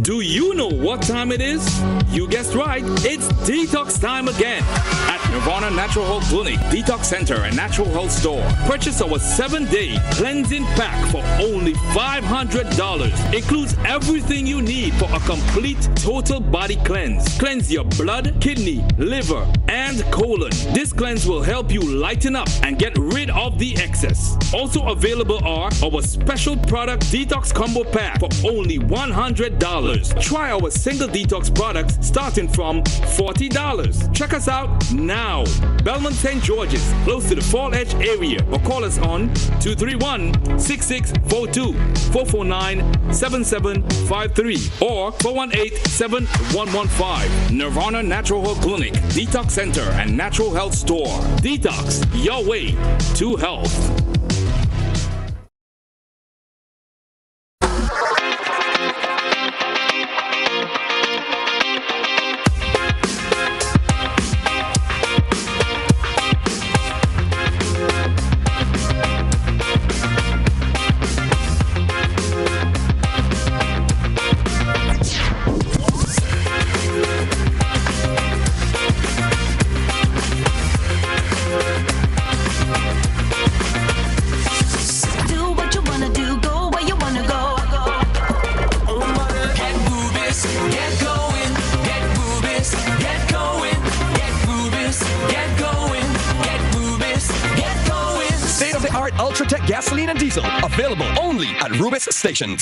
Do you know what time it is? You guessed right, it's detox time again. At Nirvana Natural Health Clinic, Detox Center, and Natural Health Store. Purchase our 7-day cleansing pack for only $500. Includes everything you need for a complete total body cleanse. Cleanse your blood, kidney, liver, and colon. This cleanse will help you lighten up and get rid of the excess. Also available are our special product Detox Combo Pack for only $100. Try our single detox products starting from $40. Check us out now. Belmont St. George's, close to the Fall Edge area, or call us on 231-6642, 449-7753, or 418-7115. Nirvana Natural Health Clinic, Detox Center, and Natural Health Store. Detox, your way to health. Ultratech gasoline and diesel, available only at Rubis stations.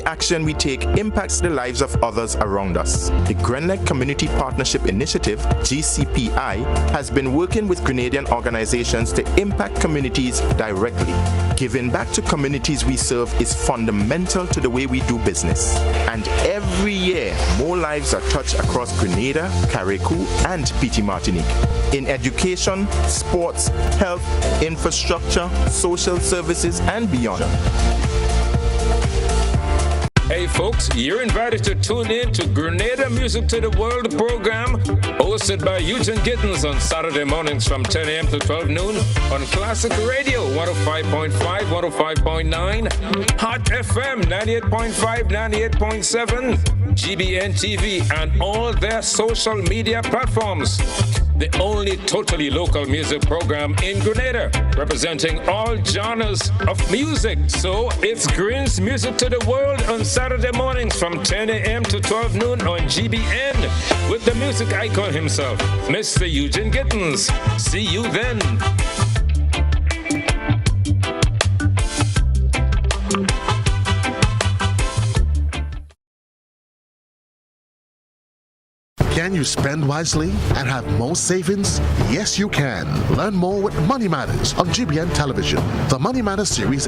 Action we take impacts the lives of others around us. The Grenada Community Partnership Initiative, GCPI, has been working with Grenadian organizations to impact communities directly. Giving back to communities we serve is fundamental to the way we do business. And every year, more lives are touched across Grenada, Carriacou, and PT Martinique. In education, sports, health, infrastructure, social services, and beyond. Hey folks, you're invited to tune in to Grenada Music to the World program, hosted by Eugene Gittens on Saturday mornings from 10 a.m. to 12 noon on Classic Radio 105.5, 105.9, Hot FM 98.5, 98.7, GBN TV, and all their social media platforms. The only totally local music program in Grenada, representing all genres of music. So it's Green's Music to the World on Saturday mornings from 10 a.m. to 12 noon on GBN with the music icon himself, Mr. Eugene Gittens. See you then. Can you spend wisely and have more savings? Yes, you can. Learn more with Money Matters on GBN Television. The Money Matters series.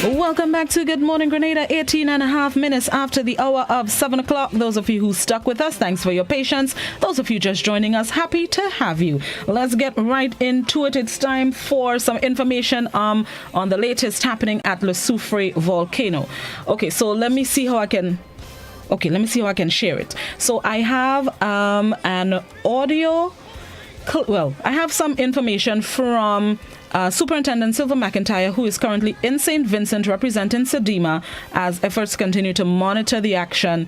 Welcome back to Good Morning Grenada, 18 and a half minutes after the hour of 7 o'clock. Those of you who stuck with us, thanks for your patience. Those of you just joining us, happy to have you. Let's get right into it. It's time for some information on the latest happening at Le Soufrière volcano. Okay, so let me see how I can share it. So I have an audio. Well, I have some information from Superintendent Silver McIntyre, who is currently in St. Vincent representing SEDIMA as efforts continue to monitor the activities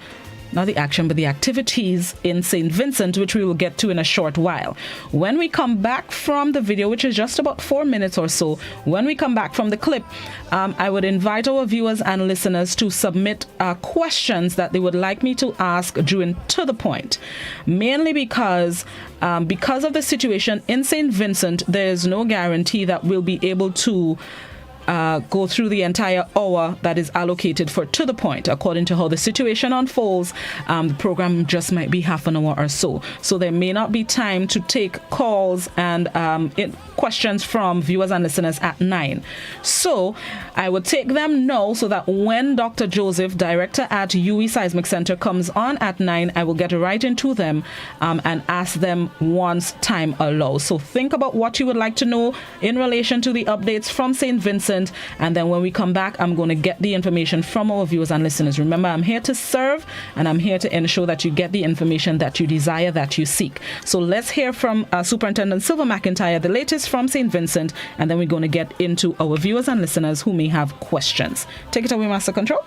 in St. Vincent, which we will get to in a short while. When we come back from the video, which is just about 4 minutes or so, when we come back from the clip, I would invite our viewers and listeners to submit questions that they would like me to ask during To The Point, mainly because of the situation in St. Vincent, there is no guarantee that we'll be able to go through the entire hour that is allocated for To The Point. According to how the situation unfolds, the program just might be half an hour or so. So there may not be time to take calls and questions from viewers and listeners at 9. So I would take them now so that when Dr. Joseph, director at UE Seismic Center, comes on at 9, I will get right into them and ask them once time allows. So think about what you would like to know in relation to the updates from St. Vincent Vincent. And then when we come back, I'm going to get the information from our viewers and listeners. Remember, I'm here to serve, and I'm here to ensure that you get the information that you desire, that you seek. So let's hear from Superintendent Sylvan McIntyre, the latest from St. Vincent, and then we're going to get into our viewers and listeners who may have questions. Take it away, Master Control.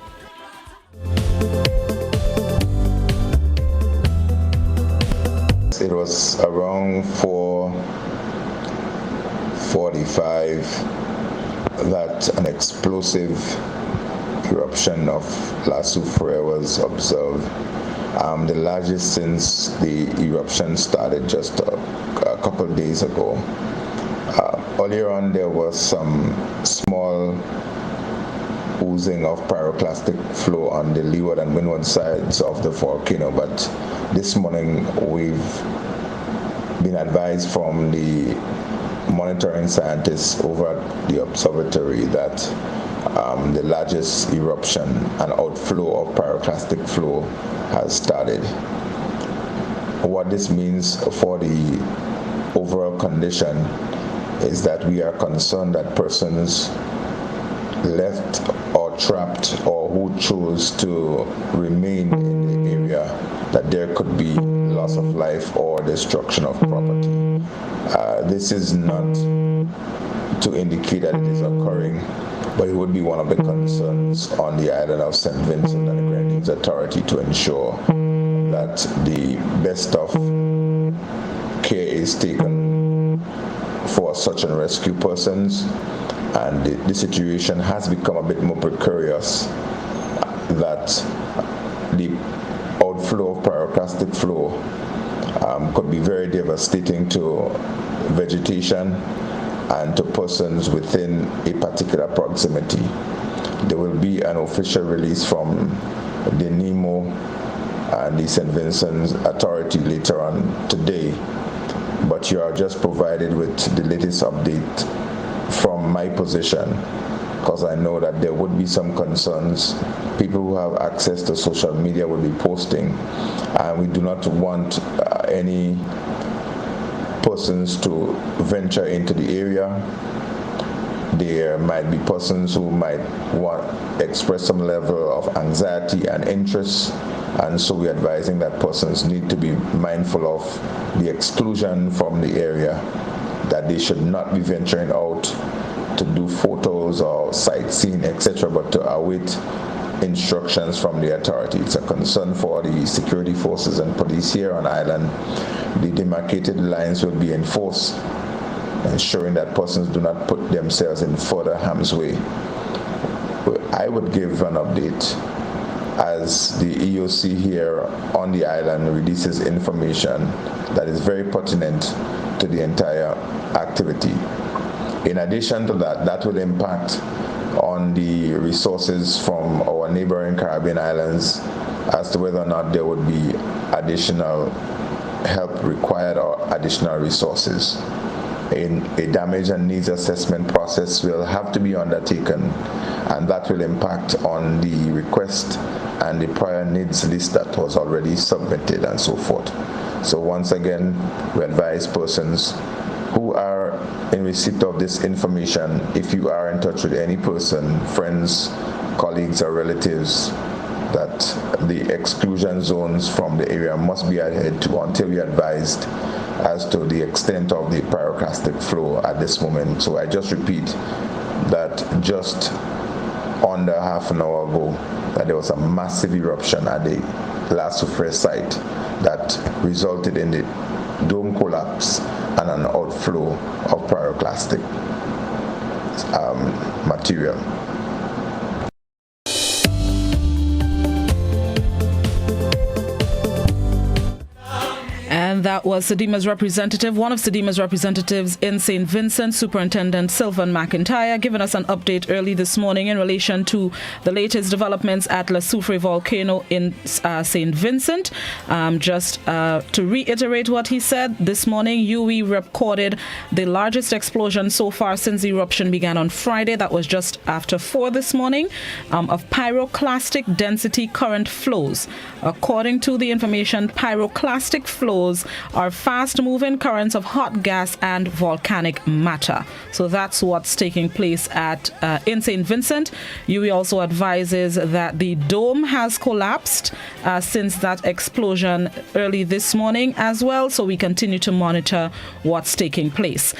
It was around 4:45 that an explosive eruption of La Soufrière was observed, the largest since the eruption started just a couple of days ago. Earlier on, there was some small oozing of pyroclastic flow on the leeward and windward sides of the volcano, but this morning we've been advised from the monitoring scientists over at the observatory that the largest eruption and outflow of pyroclastic flow has started. What this means for the overall condition is that we are concerned that persons left or trapped or who chose to remain in the area, that there could be loss of life or destruction of property. This is not to indicate that it is occurring, but it would be one of the concerns on the island of St. Vincent and the Grenadines Authority to ensure that the best of care is taken for search and rescue persons. And the situation has become a bit more precarious, that the outflow of pyroclastic flow could be very devastating to vegetation and to persons within a particular proximity. There will be an official release from the NEMO and the St. Vincent's Authority later on today, but you are just provided with the latest update from my position, because I know that there would be some concerns. People who have access to social media will be posting, and we do not want any persons to venture into the area. There might be persons who might express some level of anxiety and interest, and so we're advising that persons need to be mindful of the exclusion from the area, that they should not be venturing out to do photos or sightseeing, etc., but to await instructions from the authority. It's a concern for the security forces and police here on island. The demarcated lines will be enforced, ensuring that persons do not put themselves in further harm's way. I would give an update as the EOC here on the island releases information that is very pertinent to the entire activity. In addition to that, that will impact on the resources from our neighboring Caribbean islands as to whether or not there would be additional help required or additional resources. A damage and needs assessment process will have to be undertaken, and that will impact on the request and the prior needs list that was already submitted and so forth. So once again, we advise persons who are in receipt of this information, if you are in touch with any person, friends, colleagues, or relatives, that the exclusion zones from the area must be adhered to until we are advised as to the extent of the pyroclastic flow at this moment. So I just repeat that just under half an hour ago, that there was a massive eruption at the La Soufrière site that resulted in the dome collapse and an outflow of pyroclastic material. And that was Sedima's representative, one of Sedima's representatives in St. Vincent, Superintendent Sylvan McIntyre, giving us an update early this morning in relation to the latest developments at La Soufrière volcano in St. Vincent. Just to reiterate what he said, this morning UE recorded the largest explosion so far since the eruption began on Friday. That was just after 4 this morning, of pyroclastic density current flows. According to the information, pyroclastic flows are fast-moving currents of hot gas and volcanic matter. So that's what's taking place in St. Vincent. UWI also advises that the dome has collapsed since that explosion early this morning as well. So we continue to monitor what's taking place.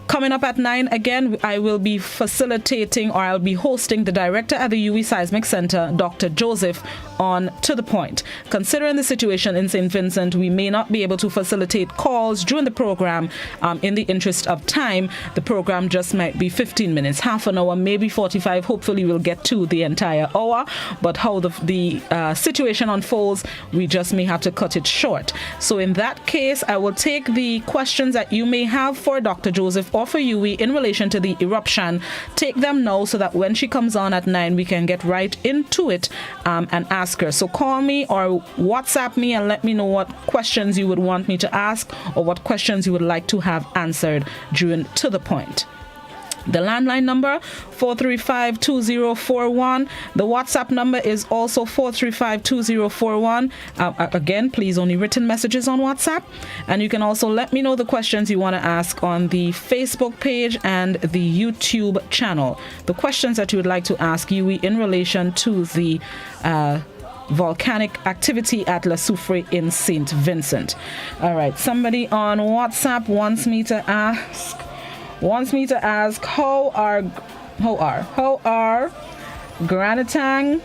Coming up at 9 again, I will be facilitating, or I'll be hosting the director at the UWI Seismic Center, Dr. Joseph, on To the Point. Considering the situation in St. Vincent, we may not be able to facilitate calls during the program. In the interest of time, the program just might be 15 minutes, half an hour, maybe 45. Hopefully we'll get to the entire hour. But how the situation unfolds, we just may have to cut it short. So in that case, I will take the questions that you may have for Dr. Joseph or for UWI in relation to the eruption. Take them now so that when she comes on at 9, we can get right into it and ask her. So call me or WhatsApp me and let me know what questions you would want me to ask or what questions you would like to have answered during To the Point. The landline number, 435-2041. The WhatsApp number is also 435-2041. Again, please, only written messages on WhatsApp. And you can also let me know the questions you want to ask on the Facebook page and the YouTube channel. The questions that you would like to ask UWI in relation to the volcanic activity at La Soufrière in St. Vincent. All right, somebody on WhatsApp wants me to ask how are Granatang,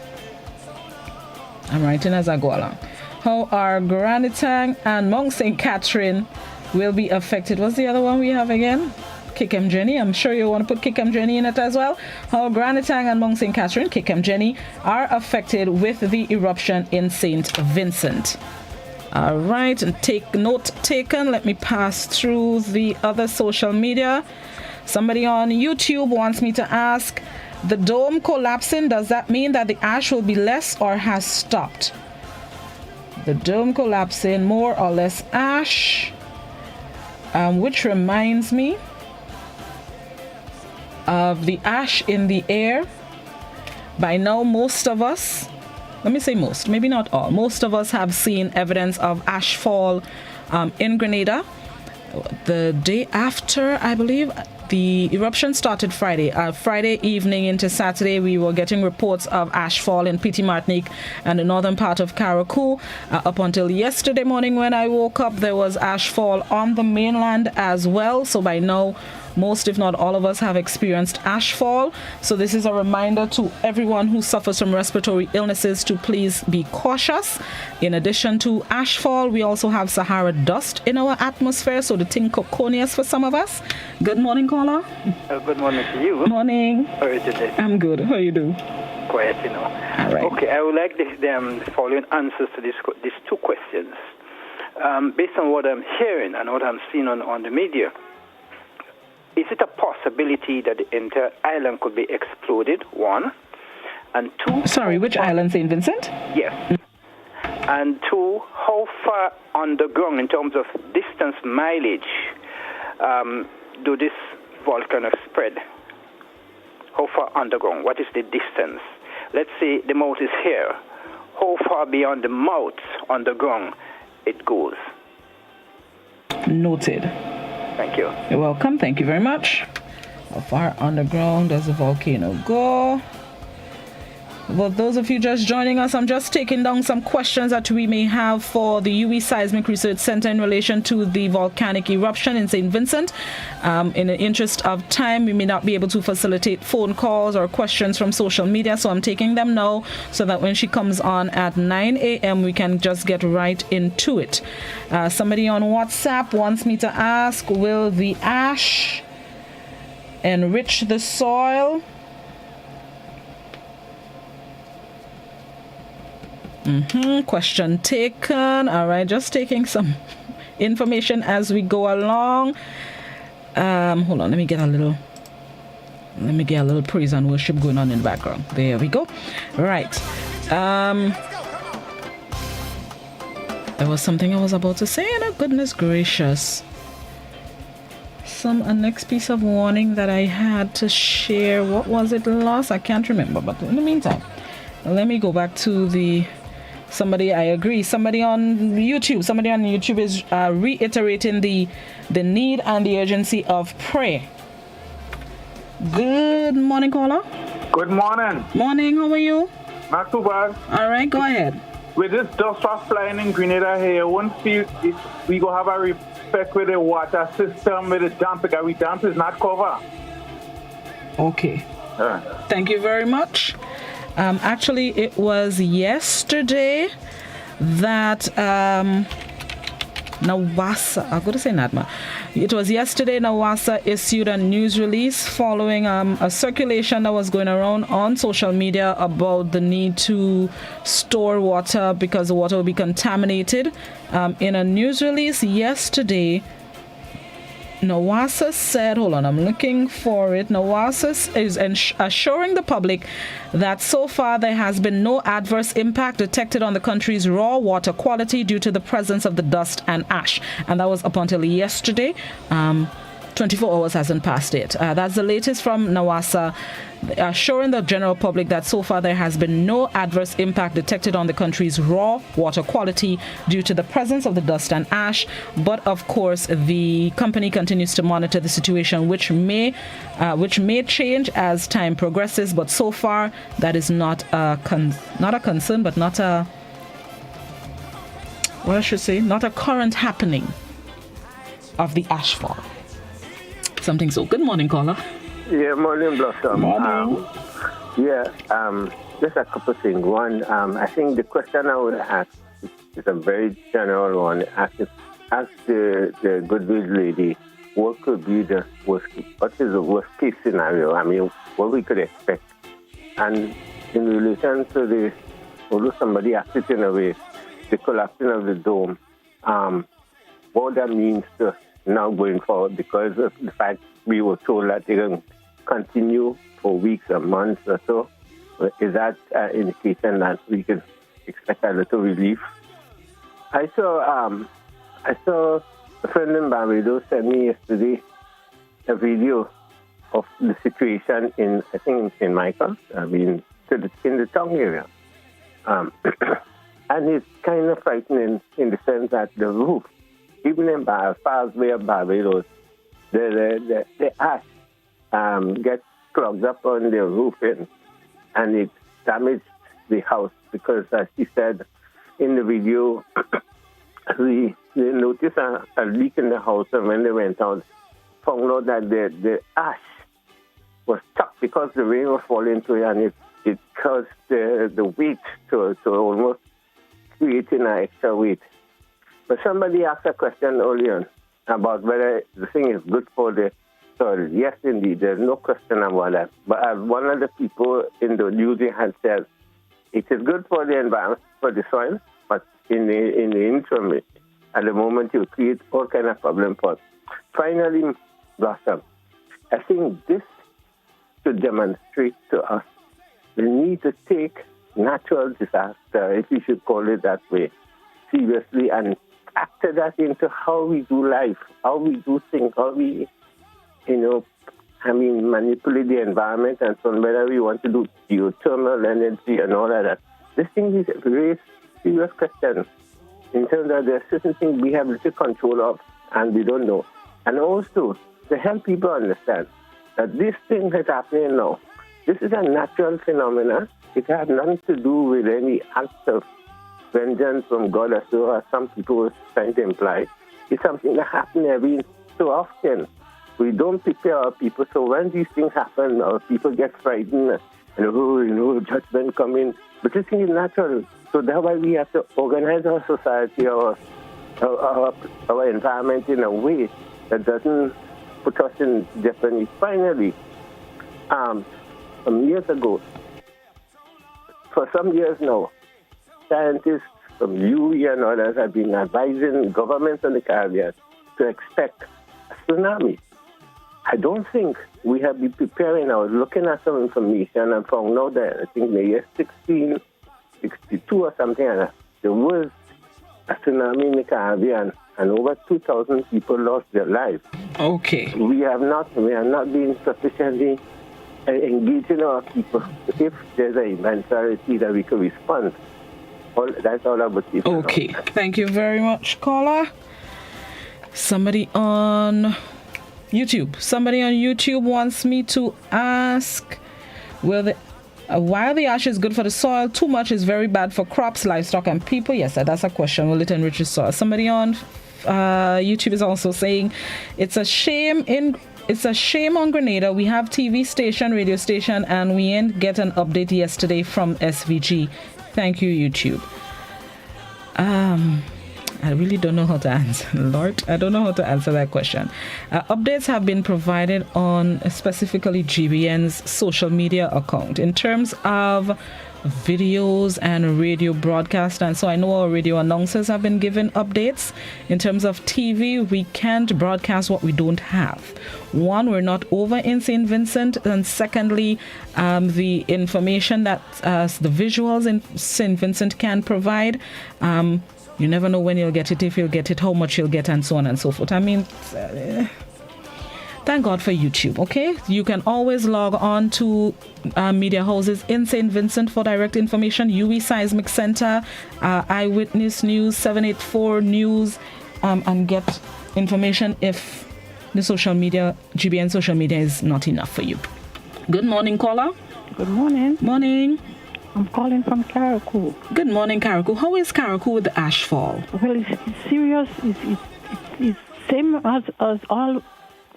I'm writing as I go along, how are Granatang and Mount St. Catherine will be affected. What's the other one we have again? Kikem Jenny. I'm sure you want to put Kikem Jenny in it as well. How Granatang and Mount St. Catherine, Kikem Jenny, are affected with the eruption in St. Vincent. All right, and take note taken. Let me pass through the other social media. Somebody on YouTube wants me to ask, the dome collapsing, does that mean that the ash will be less or has stopped? The dome collapsing, more or less ash, which reminds me of the ash in the air. By now, most of us, let me say most, maybe not all, most of us have seen evidence of ash fall in Grenada. The day after, I believe, the eruption started Friday. Friday evening into Saturday, we were getting reports of ash fall in Petit Martinique and the northern part of Carriacou. Up until yesterday morning when I woke up, there was ash fall on the mainland as well. So by now, most, if not all of us, have experienced ash fall. So this is a reminder to everyone who suffers from respiratory illnesses to please be cautious. In addition to ash fall, we also have Sahara dust in our atmosphere, so the thing coconius for some of us. Good morning, caller. Good morning to you. Morning. How are you today? I'm good. How are you doing? Quiet, you know. All right. Okay, I would like the following answers to these two questions. Based on what I'm hearing and what I'm seeing on the media, is it a possibility that the entire island could be exploded? One. And two... Sorry, which island, St. Vincent? Yes. And two, how far underground in terms of distance mileage do this volcano spread? How far underground? What is the distance? Let's say the mouth is here. How far beyond the mouth underground it goes? Noted. Thank you. You're welcome. Thank you very much. How far underground does the volcano go? For those of you just joining us, I'm just taking down some questions that we may have for the UWI Seismic Research Center in relation to the volcanic eruption in St. Vincent. In the interest of time, we may not be able to facilitate phone calls or questions from social media, so I'm taking them now so that when she comes on at 9 a.m., we can just get right into it. Somebody on WhatsApp wants me to ask, will the ash enrich the soil? Question taken. All right, just taking some information as we go along. Hold on, let me get a little praise and worship going on in the background. There we go. Right. There was something I was about to say, and goodness gracious. A next piece of warning that I had to share. What was it last? I can't remember, but in the meantime, let me go back to the Somebody, I agree. Somebody on YouTube is reiterating the need and the urgency of prayer. Good morning, caller. Good morning. Morning, how are you? Not too bad. All right, go ahead. With this dust was flying in Grenada here, one feel we go have a respect with the water system, with the dump, because we dump is not covered. Okay. Thank you very much. Actually, it was yesterday that NAWASA, I'm going to say NADMA. It was yesterday NAWASA issued a news release following a circulation that was going around on social media about the need to store water because the water will be contaminated. In a news release yesterday, NAWASA said, hold on, I'm looking for it. NAWASA is assuring the public that so far there has been no adverse impact detected on the country's raw water quality due to the presence of the dust and ash. And that was up until yesterday. 24 hours hasn't passed yet. That's the latest from NAWASA, assuring the general public that so far there has been no adverse impact detected on the country's raw water quality due to the presence of the dust and ash. But of course, the company continues to monitor the situation, which may change as time progresses. But so far, that is not a concern, but not a current happening of the ashfall. Something so. Good morning, caller. Yeah, morning, Blossom. Morning. Just a couple of things. One, I think the question I would ask is a very general one. Ask the Goodwill lady, what could be the what is the worst case scenario? I mean, what we could expect. And in relation to although somebody asked it in a way, the collapsing of the dome, what that means to now going forward, because of the fact we were told that they can continue for weeks or months or so. Is that an indication that we can expect a little relief? I saw a friend in Barbados send me yesterday a video of the situation in Michael, in the town area. And it's kind of frightening in the sense that the roof, even in as far as we are Barbados, the ash gets clogged up on the roofing, and it damaged the house because, as she said in the video, they noticed a leak in the house, and when they went out, found out that the ash was stuck because the rain was falling to it, and it caused the weight to almost creating an extra weight. But somebody asked a question earlier about whether the thing is good for the soil. Yes, indeed, there's no question about that. But as one of the people in the news had said, it is good for the environment, for the soil, but in the interim, at the moment, you create all kind of problem for it. Finally, Blossom, I think this should demonstrate to us the need to take natural disaster, if you should call it that way, seriously, and factor that into how we do life, how we do things, how we, manipulate the environment and so on, whether we want to do geothermal energy and all of that. This thing is a very serious question in terms that there are certain things we have little control of and we don't know. And also, to help people understand that this thing is happening now. This is a natural phenomenon. It has nothing to do with any act of vengeance from God, as some people were trying to imply. It's something that happens every so often. We don't prepare our people, so when these things happen, our people get frightened and judgment coming. But this thing is natural, so that's why we have to organize our society, our environment in a way that doesn't put us in jeopardy. Finally, some years ago, for some years now, scientists from UE and others have been advising governments in the Caribbean to expect a tsunami. I don't think we have been preparing. I was looking at some information and found out that I think in the year 1662 or something like that, there was a tsunami in the Caribbean and over 2,000 people lost their lives. Okay. We have not been sufficiently engaging our people. If there's an eventuality that we could respond, That's all about it. Okay, thank you very much, caller. Somebody on YouTube wants me to ask, while the ash is good for the soil, too much is very bad for crops, livestock, and people? Yes, that's a question. Will it enrich the soil? Somebody on YouTube is also saying it's a shame on Grenada. We have TV station, radio station, and we ain't get an update yesterday from SVG. Thank you, YouTube. I really don't know how to answer. Lord, I don't know how to answer that question. Updates have been provided on specifically GBN's social media account in terms of videos and radio broadcast, and so I know our radio announcers have been given updates. In terms of TV, we can't broadcast what we don't have. One, we're not over in St. Vincent, and secondly, the information that the visuals in St. Vincent can provide, you never know when you'll get it, if you'll get it, how much you'll get, and so on and so forth. I mean, thank God for YouTube, okay? You can always log on to media houses in St. Vincent for direct information. UE Seismic Center, Eyewitness News, 784 News, and get information if the social media, GBN social media, is not enough for you. Good morning, caller. Good morning. Morning. I'm calling from Karakou. Good morning, Karakou. How is Karakou with the ash fall? Well, it's serious. It's same as all,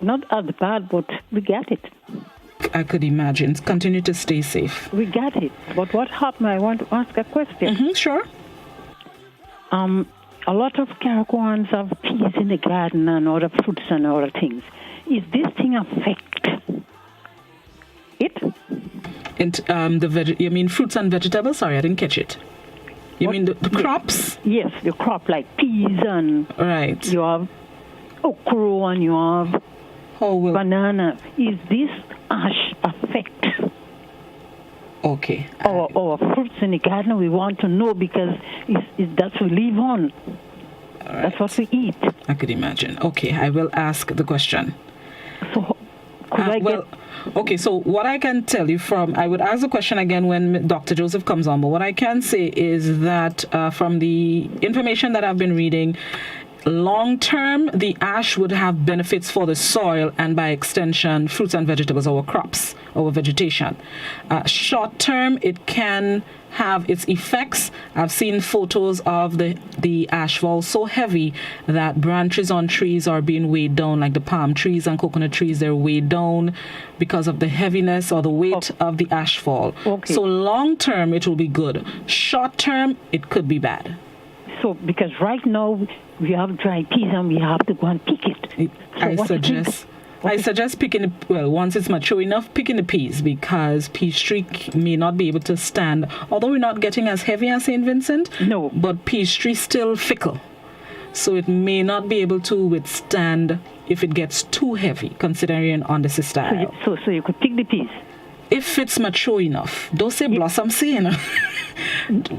not as bad, but we get it. I could imagine. Continue to stay safe. We get it. But what happened, I want to ask a question. Sure. A lot of Karakouans have peas in the garden and other fruits and other things. Is this thing affect it? You mean fruits and vegetables? Sorry, I didn't catch it. You mean the crops? Yes, the crop like peas and right. You have okra and you have banana. Is this ash affect? Okay. Our fruits in the garden, we want to know because that's what we live on. Right. That's what we eat. I could imagine. Okay, I will ask the question. So, okay, so what I can tell you I would ask the question again when Dr. Joseph comes on, but what I can say is that from the information that I've been reading, long term, the ash would have benefits for the soil and by extension, fruits and vegetables, our crops, our vegetation. Short term, it can have its effects. I've seen photos of the ash fall so heavy that branches on trees are being weighed down, like the palm trees and coconut trees, they're weighed down because of the heaviness or the weight of the ash fall. Okay. So long term, it will be good. Short term, it could be bad. So because right now we have dry peas and we have to go and pick it. I suggest picking, once it's mature enough, picking the peas, because peas tree may not be able to stand, although we're not getting as heavy as St. Vincent, no, but peas tree still fickle. So it may not be able to withstand if it gets too heavy, considering on the style. So you could pick the peas? If it's mature enough. Don't say blossom seed.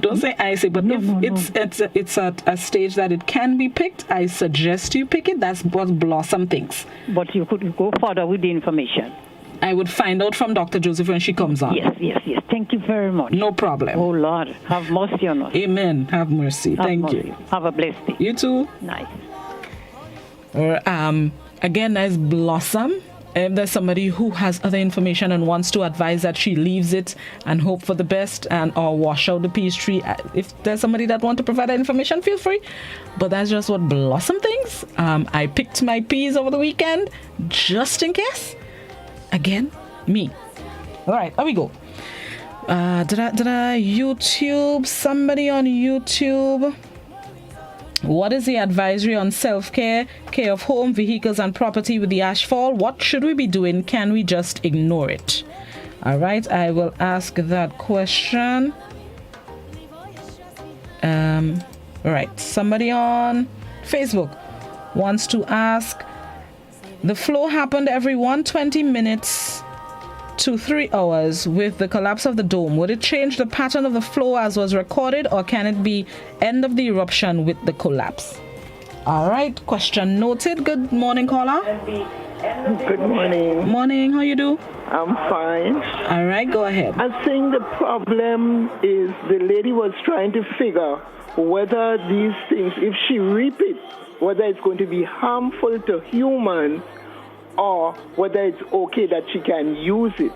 Don't say icy, but it's at a stage that it can be picked, I suggest you pick it. That's what blossom thinks. But you could go further with the information. I would find out from Dr. Joseph when she comes on. Yes. Thank you very much. No problem. Oh, Lord, have mercy on us. Amen. Have mercy. Thank you. Have a blessed day. You too. Nice. Again, nice blossom. If there's somebody who has other information and wants to advise that she leaves it and hope for the best or wash out the peas tree, if there's somebody that wants to provide that information, feel free. But that's just what blossom thinks. I picked my peas over the weekend just in case. Again, me. All right, here we go. Did I YouTube? Somebody on YouTube. What is the advisory on self-care, care of home, vehicles, and property with the ash fall? What should we be doing? Can we just ignore it? All right, I will ask that question. All right, somebody on Facebook wants to ask, the flow happened every 120 minutes to 3 hours with the collapse of the dome. Would it change the pattern of the flow as was recorded, or can it be end of the eruption with the collapse? All right, question noted. Good morning, caller. Good morning. Morning, how you do? I'm fine. All right, go ahead. I think the problem is the lady was trying to figure whether these things, if she repeats, whether it's going to be harmful to humans or whether it's okay that she can use it.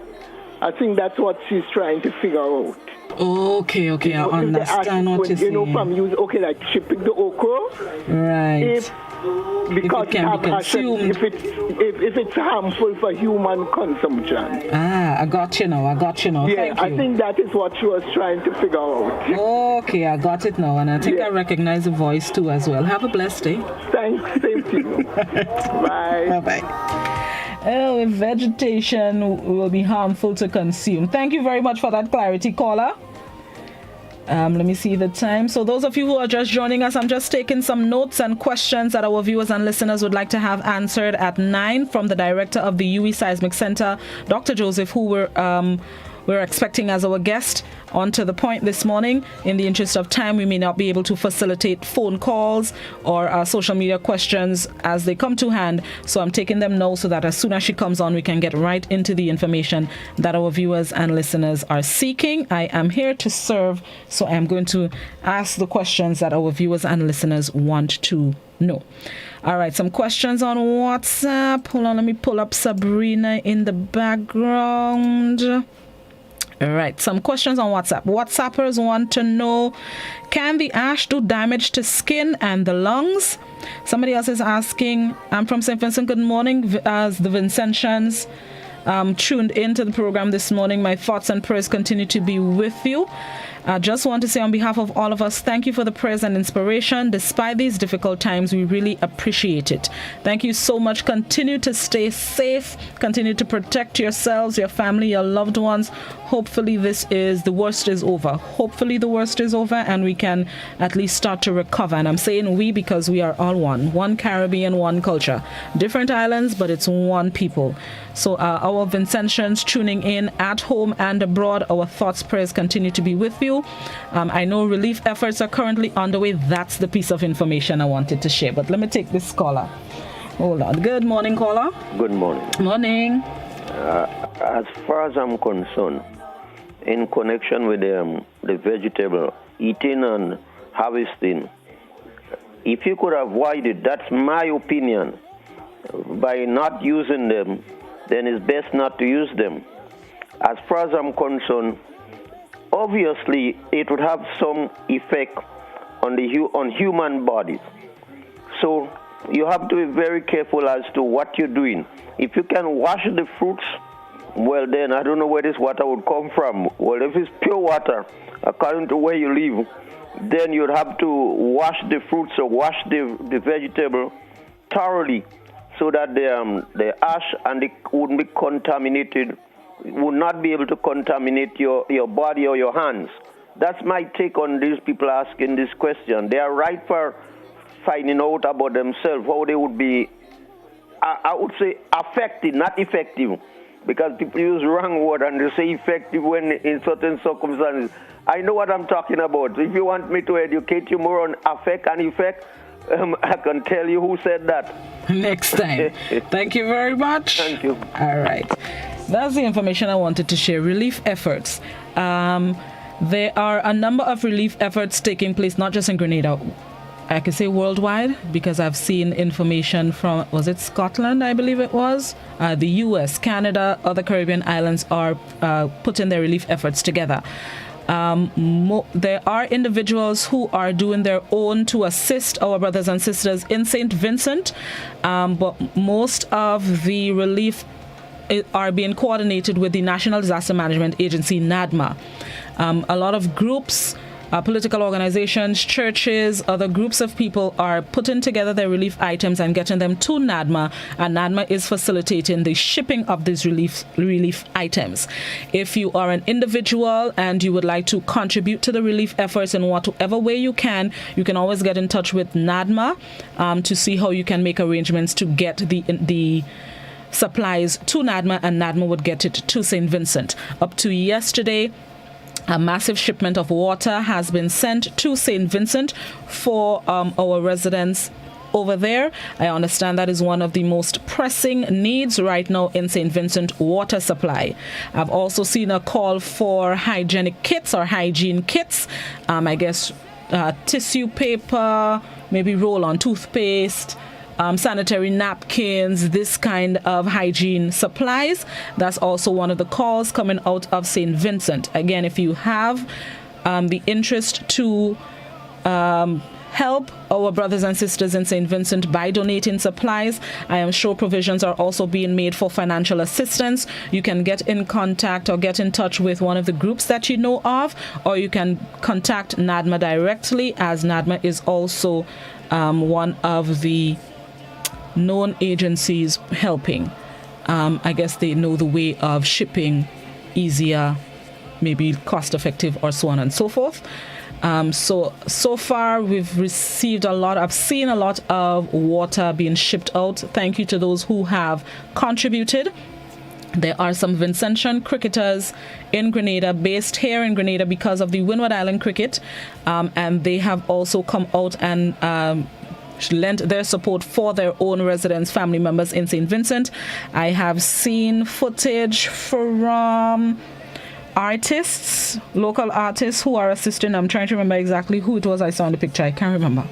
I think that's what she's trying to figure out. Okay, I understand what you're saying. From use, okay, like she picked the okra. Right. Because if it can be consumed. If it's harmful for human consumption. I got you now. Yeah, Thank you. I think that is what she was trying to figure out. Okay, I got it now, and I think I recognize the voice too as well. Have a blessed day. Thanks, same to you. Bye. Bye-bye. Oh, if vegetation will be harmful to consume. Thank you very much for that clarity, caller. Let me see the time. So those of you who are just joining us, I'm just taking some notes and questions that our viewers and listeners would like to have answered at 9 from the director of the UE Seismic Center, Dr. Joseph, who we're expecting as our guest. On to the point this morning. In the interest of time, we may not be able to facilitate phone calls or social media questions as they come to hand. So I'm taking them now so that as soon as she comes on, we can get right into the information that our viewers and listeners are seeking. I am here to serve, so I'm going to ask the questions that our viewers and listeners want to know. All right, some questions on WhatsApp. Hold on, let me pull up Sabrina in the background. All right, some questions on WhatsApp. WhatsAppers want to know, can the ash do damage to skin and the lungs? Somebody else is asking, I'm from St. Vincent. Good morning. As the Vincentians tuned into the program this morning, my thoughts and prayers continue to be with you. I just want to say on behalf of all of us, thank you for the prayers and inspiration. Despite these difficult times, we really appreciate it. Thank you so much. Continue to stay safe. Continue to protect yourselves, your family, your loved ones. Hopefully the worst is over. Hopefully the worst is over and we can at least start to recover. And I'm saying we because we are all one Caribbean, one culture. Different islands, but it's one people. So our Vincentians tuning in at home and abroad, our thoughts, prayers continue to be with you. I know relief efforts are currently underway. That's the piece of information I wanted to share. But let me take this caller. Hold on. Good morning, caller. Good morning. Morning. As far as I'm concerned, in connection with the vegetable eating and harvesting, if you could avoid it, that's my opinion, by not using them, then it's best not to use them. As far as I'm concerned, obviously it would have some effect on human bodies. So you have to be very careful as to what you're doing. If you can wash the fruits, well then I don't know where this water would come from. Well, if it's pure water, according to where you live, then you'd have to wash the fruits or wash the vegetable thoroughly so that the ash and it wouldn't be contaminated, would not be able to contaminate your body or your hands. That's my take on these people asking this question. They are right for finding out about themselves, how they would be, I would say, affected, not effective, because people use wrong word and they say effective when in certain circumstances. I know what I'm talking about. If you want me to educate you more on affect and effect, I can tell you who said that. Next time. Thank you very much. Thank you. All right. That's the information I wanted to share. Relief efforts. There are a number of relief efforts taking place, not just in Grenada. I can say worldwide, because I've seen information from, was it Scotland, I believe it was? The US, Canada, other Caribbean islands are putting their relief efforts together. There are individuals who are doing their own to assist our brothers and sisters in St. Vincent, but most of the relief are being coordinated with the National Disaster Management Agency, NADMA. A lot of groups, political organizations, churches, other groups of people are putting together their relief items and getting them to NADMA, and NADMA is facilitating the shipping of these relief items. If you are an individual and you would like to contribute to the relief efforts in whatever way you can always get in touch with NADMA to see how you can make arrangements to get the supplies to NADMA, and NADMA would get it to St. Vincent. Up to yesterday, a massive shipment of water has been sent to St. Vincent for our residents over there. I understand that is one of the most pressing needs right now in St. Vincent water supply. I've also seen a call for hygienic kits or hygiene kits. I guess tissue paper, maybe roll-on toothpaste, sanitary napkins, this kind of hygiene supplies. That's also one of the calls coming out of St. Vincent. Again, if you have the interest to help our brothers and sisters in St. Vincent by donating supplies, I am sure provisions are also being made for financial assistance. You can get in contact or get in touch with one of the groups that you know of, or you can contact NADMA directly, as NADMA is also one of the known agencies helping. I guess they know the way of shipping easier, maybe cost effective, or so on and so forth. So far we've received I've seen a lot of water being shipped out. Thank you to those who have contributed. There are some Vincentian cricketers in Grenada, based here in Grenada because of the Windward Island cricket, and they have also come out and lent their support for their own residents, family members in St. Vincent. I have seen footage from artists, local artists who are assisting. I'm trying to remember exactly who it was I saw in the picture. I can't remember.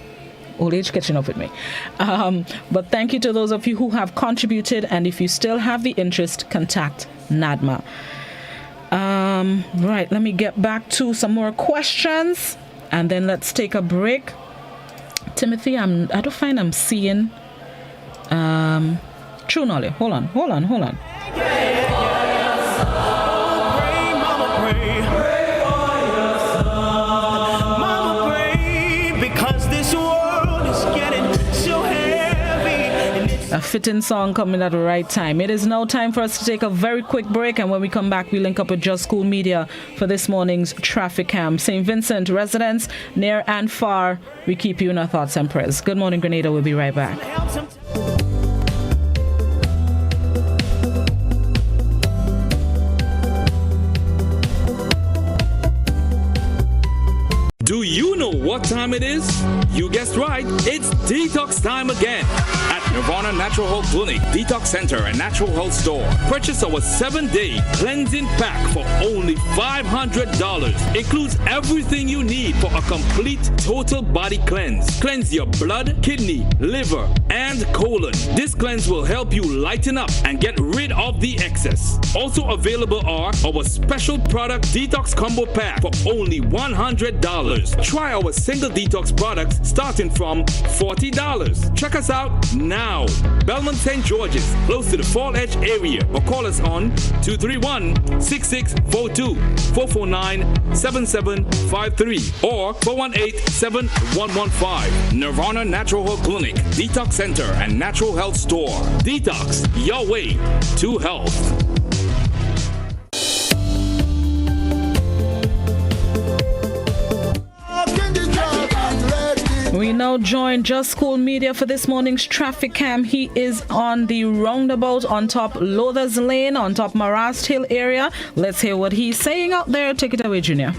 Old age catching up with me. But thank you to those of you who have contributed, and if you still have the interest, contact NADMA. Right, let me get back to some more questions, and then let's take a break. Timothy, I don't find I'm seeing True Nolly. Hold on. A fitting song coming at the right time. It is now time for us to take a very quick break, and when we come back, we link up with Just School Media for this morning's traffic cam. St. Vincent residents, near and far, we keep you in our thoughts and prayers. Good morning, Grenada. We'll be right back. Do you know what time it is? You guessed right, it's detox time again at Nirvana Natural Health Clinic, Detox Center, and Natural Health Store. Purchase our 7-day cleansing pack for only $500. Includes everything you need for a complete total body cleanse. Cleanse your blood, kidney, liver, and colon. This cleanse will help you lighten up and get rid of the excess. Also available are our special product Detox Combo Pack for only $100. Try our single detox products starting from $40. Check us out now. Belmont St. George's, close to the Fall Edge area, or call us on 231-6642, 449-7753, or 418-7115. Nirvana Natural Health Clinic, Detox Center, and Natural Health Store. Detox, your way to health. We now join Just School Media for this morning's traffic cam. He is on the roundabout on top Lothers Lane, on top Marast Hill area. Let's hear what he's saying out there. Take it away, Junior.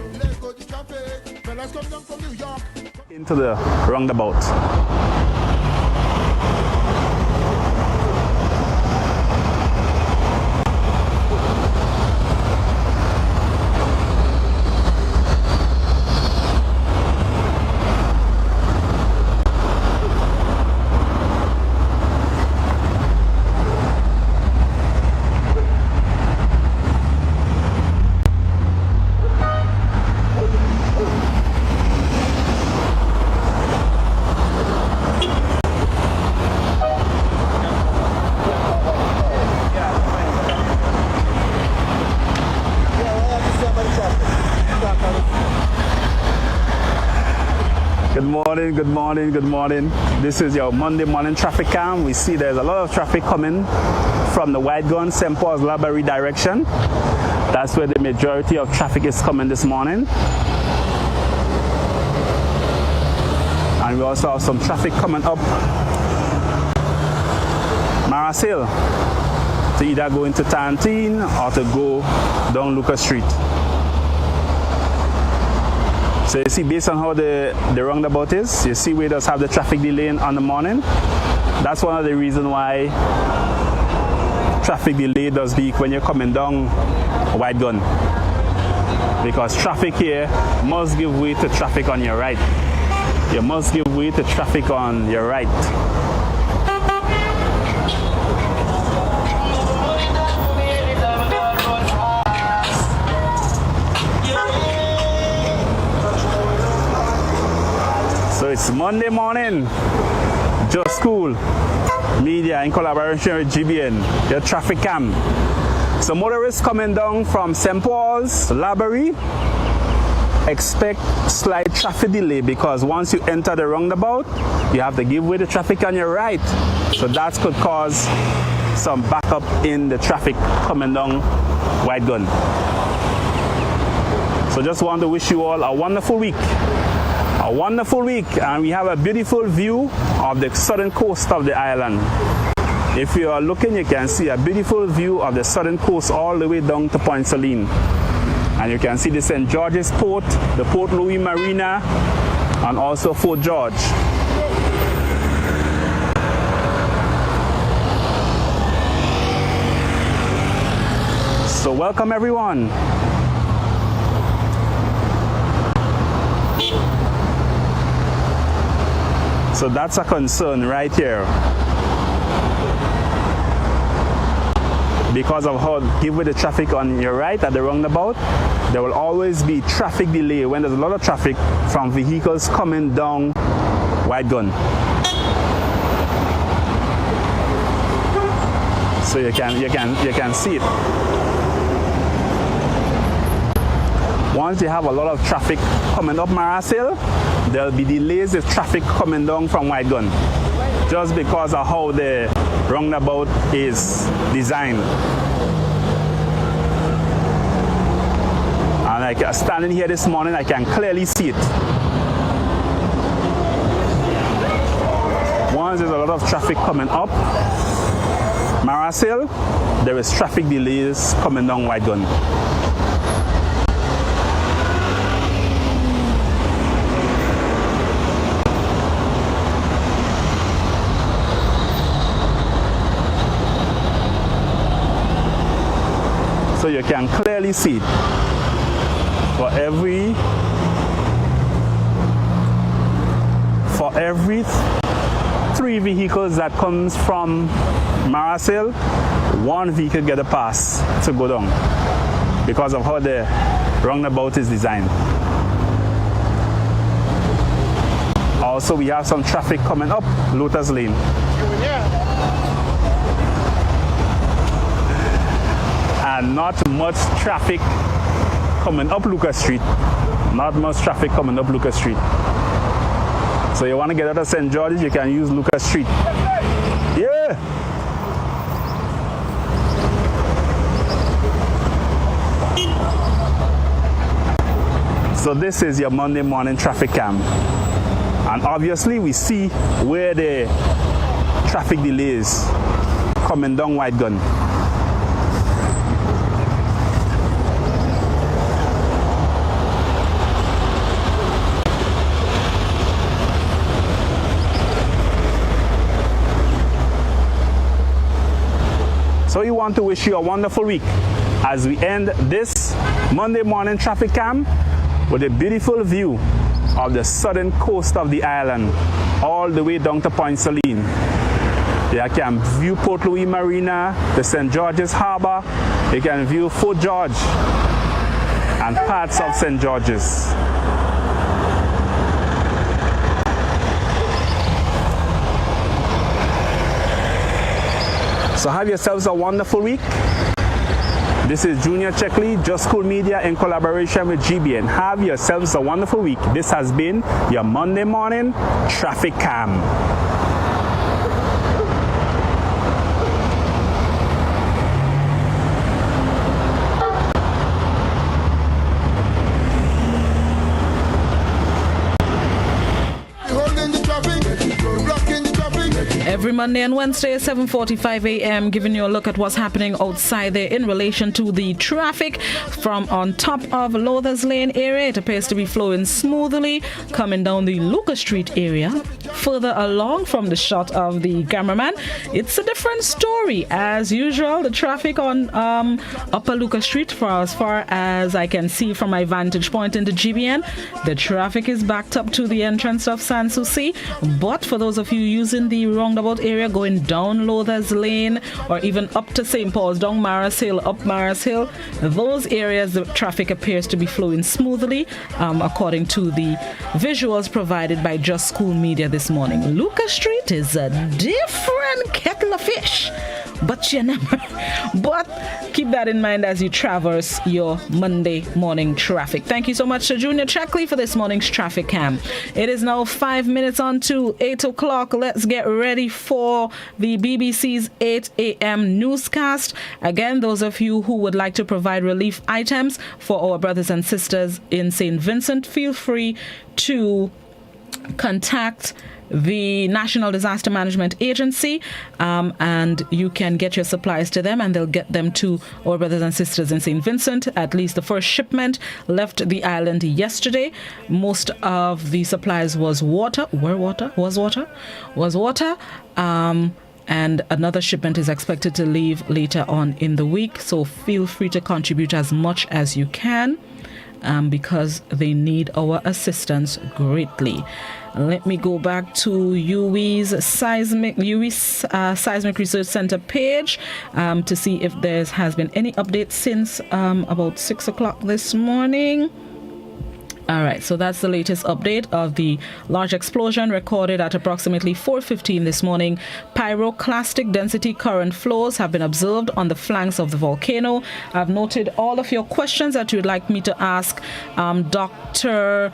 Into the roundabout. Good morning. This is your Monday morning traffic cam. We see there's a lot of traffic coming from the White Gun, St. Paul's Library direction. That's where the majority of traffic is coming this morning. And we also have some traffic coming up Maras Hill to either go into Tarantine or to go down Lucas Street. So you see, based on how the roundabout is, you see we just have the traffic delay on the morning. That's one of the reasons why traffic delay does be when you're coming down White Gun. Because traffic here must give way to traffic on your right. You must give way to traffic on your right. So it's Monday morning, Just Cool Media in collaboration with GBN, your traffic cam. So motorists coming down from St. Paul's, Laborie, expect slight traffic delay because once you enter the roundabout, you have to give way to traffic on your right. So that could cause some backup in the traffic coming down White Gun. So just want to wish you all a wonderful week. A wonderful week, and we have a beautiful view of the southern coast of the island. If you are looking, you can see a beautiful view of the southern coast all the way down to Point Saline. And you can see the St. George's Port, the Port Louis Marina, and also Fort George. So welcome everyone. So that's a concern right here. Because of how give way the traffic on your right at the roundabout, there will always be traffic delay when there's a lot of traffic from vehicles coming down White Gun. So you can see it. Once you have a lot of traffic coming up Marasil, there'll be delays with traffic coming down from White Gun, just because of how the roundabout is designed. And like standing here this morning, I can clearly see it. Once there's a lot of traffic coming up Marasil, there is traffic delays coming down White Gun. So you can clearly see for every 3 vehicles that comes from Marasil, 1 vehicle get a pass to go down because of how the roundabout is designed. Also, we have some traffic coming up Lotus Lane. And not much traffic coming up Lucas Street. Not much traffic coming up Lucas Street. So you want to get out of St. George's, you can use Lucas Street. Yeah! So this is your Monday morning traffic cam. And obviously we see where the traffic delays coming down White Gun. So we want to wish you a wonderful week as we end this Monday morning traffic cam with a beautiful view of the southern coast of the island all the way down to Point Saline. You can view Port Louis Marina, the St. George's Harbor, you can view Fort George and parts of St. George's. So have yourselves a wonderful week. This is Junior Checkley, Just Cool Media in collaboration with GBN. Have yourselves a wonderful week. This has been your Monday morning traffic cam. Every Monday and Wednesday at 7:45 a.m., giving you a look at what's happening outside there in relation to the traffic from on top of Lothers Lane area. It appears to be flowing smoothly, coming down the Lucas Street area. Further along from the shot of the cameraman, it's a different story. As usual, the traffic on Upper Lucas Street, for as far as I can see from my vantage point into GBN, the traffic is backed up to the entrance of Sans Souci. But for those of you using the roundabout area going down Lothers Lane or even up to St. Paul's, down Maris Hill, up Maris Hill, those areas the traffic appears to be flowing smoothly according to the visuals provided by Just School Media this morning. Lucas Street is a different kettle of fish. But keep that in mind as you traverse your Monday morning traffic. Thank you so much to Junior Checkley for this morning's traffic cam. It is now 5 minutes on to 8 o'clock. Let's get ready for the BBC's 8 a.m. newscast. Again, those of you who would like to provide relief items for our brothers and sisters in St. Vincent, feel free to contact the National Disaster Management Agency, and you can get your supplies to them and they'll get them to our brothers and sisters in St. Vincent. At least the first shipment left the island yesterday. Most of the supplies was water. And another shipment is expected to leave later on in the week. So feel free to contribute as much as you can because they need our assistance greatly. Let me go back to UWI's Seismic Research Center page to see if there has been any update since about 6 o'clock this morning. All right, so that's the latest update of the large explosion recorded at approximately 4:15 this morning. Pyroclastic density current flows have been observed on the flanks of the volcano. I've noted all of your questions that you'd like me to ask Dr.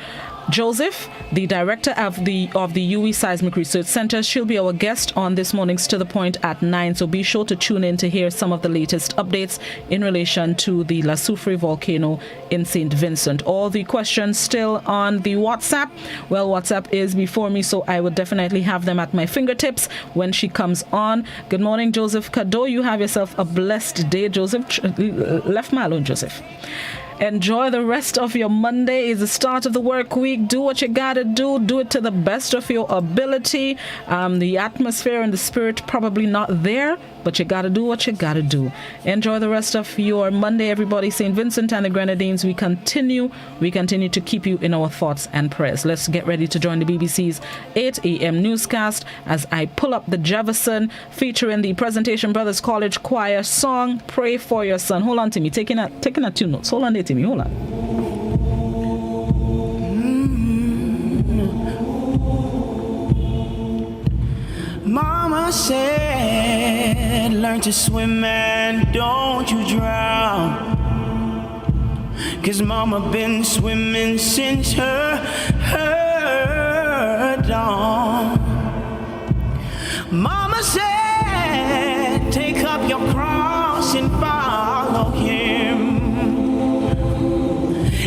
Joseph, the director of the UWI Seismic Research Center. She'll be our guest on this morning's To The Point at 9, so be sure to tune in to hear some of the latest updates in relation to the La Soufrière volcano in St. Vincent. All the questions still on the WhatsApp. Well, WhatsApp is before me, so I would definitely have them at my fingertips when she comes on. Good morning, Joseph Kado. You have yourself a blessed day, Joseph. Left me alone, Joseph. Enjoy the rest of your Monday. It's the start of the work week. Do what you gotta do. Do it to the best of your ability. The atmosphere and the spirit probably not there, but you gotta do what you gotta do. Enjoy the rest of your Monday, everybody. St. Vincent and the Grenadines, we continue to keep you in our thoughts and prayers. Let's get ready to join the BBC's 8 a.m. newscast as I pull up the Jefferson featuring the Presentation Brothers College Choir song, Pray for Your Son. Hold on to me, taking a 2 notes. Hold on there to me, hold on. Mama said, learn to swim and don't you drown. 'Cause mama been swimming since her dawn. Mama said, take up your cross and follow him.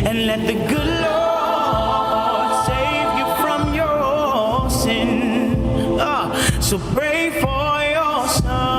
And let the good Lord save you from your sin. So pray for your son.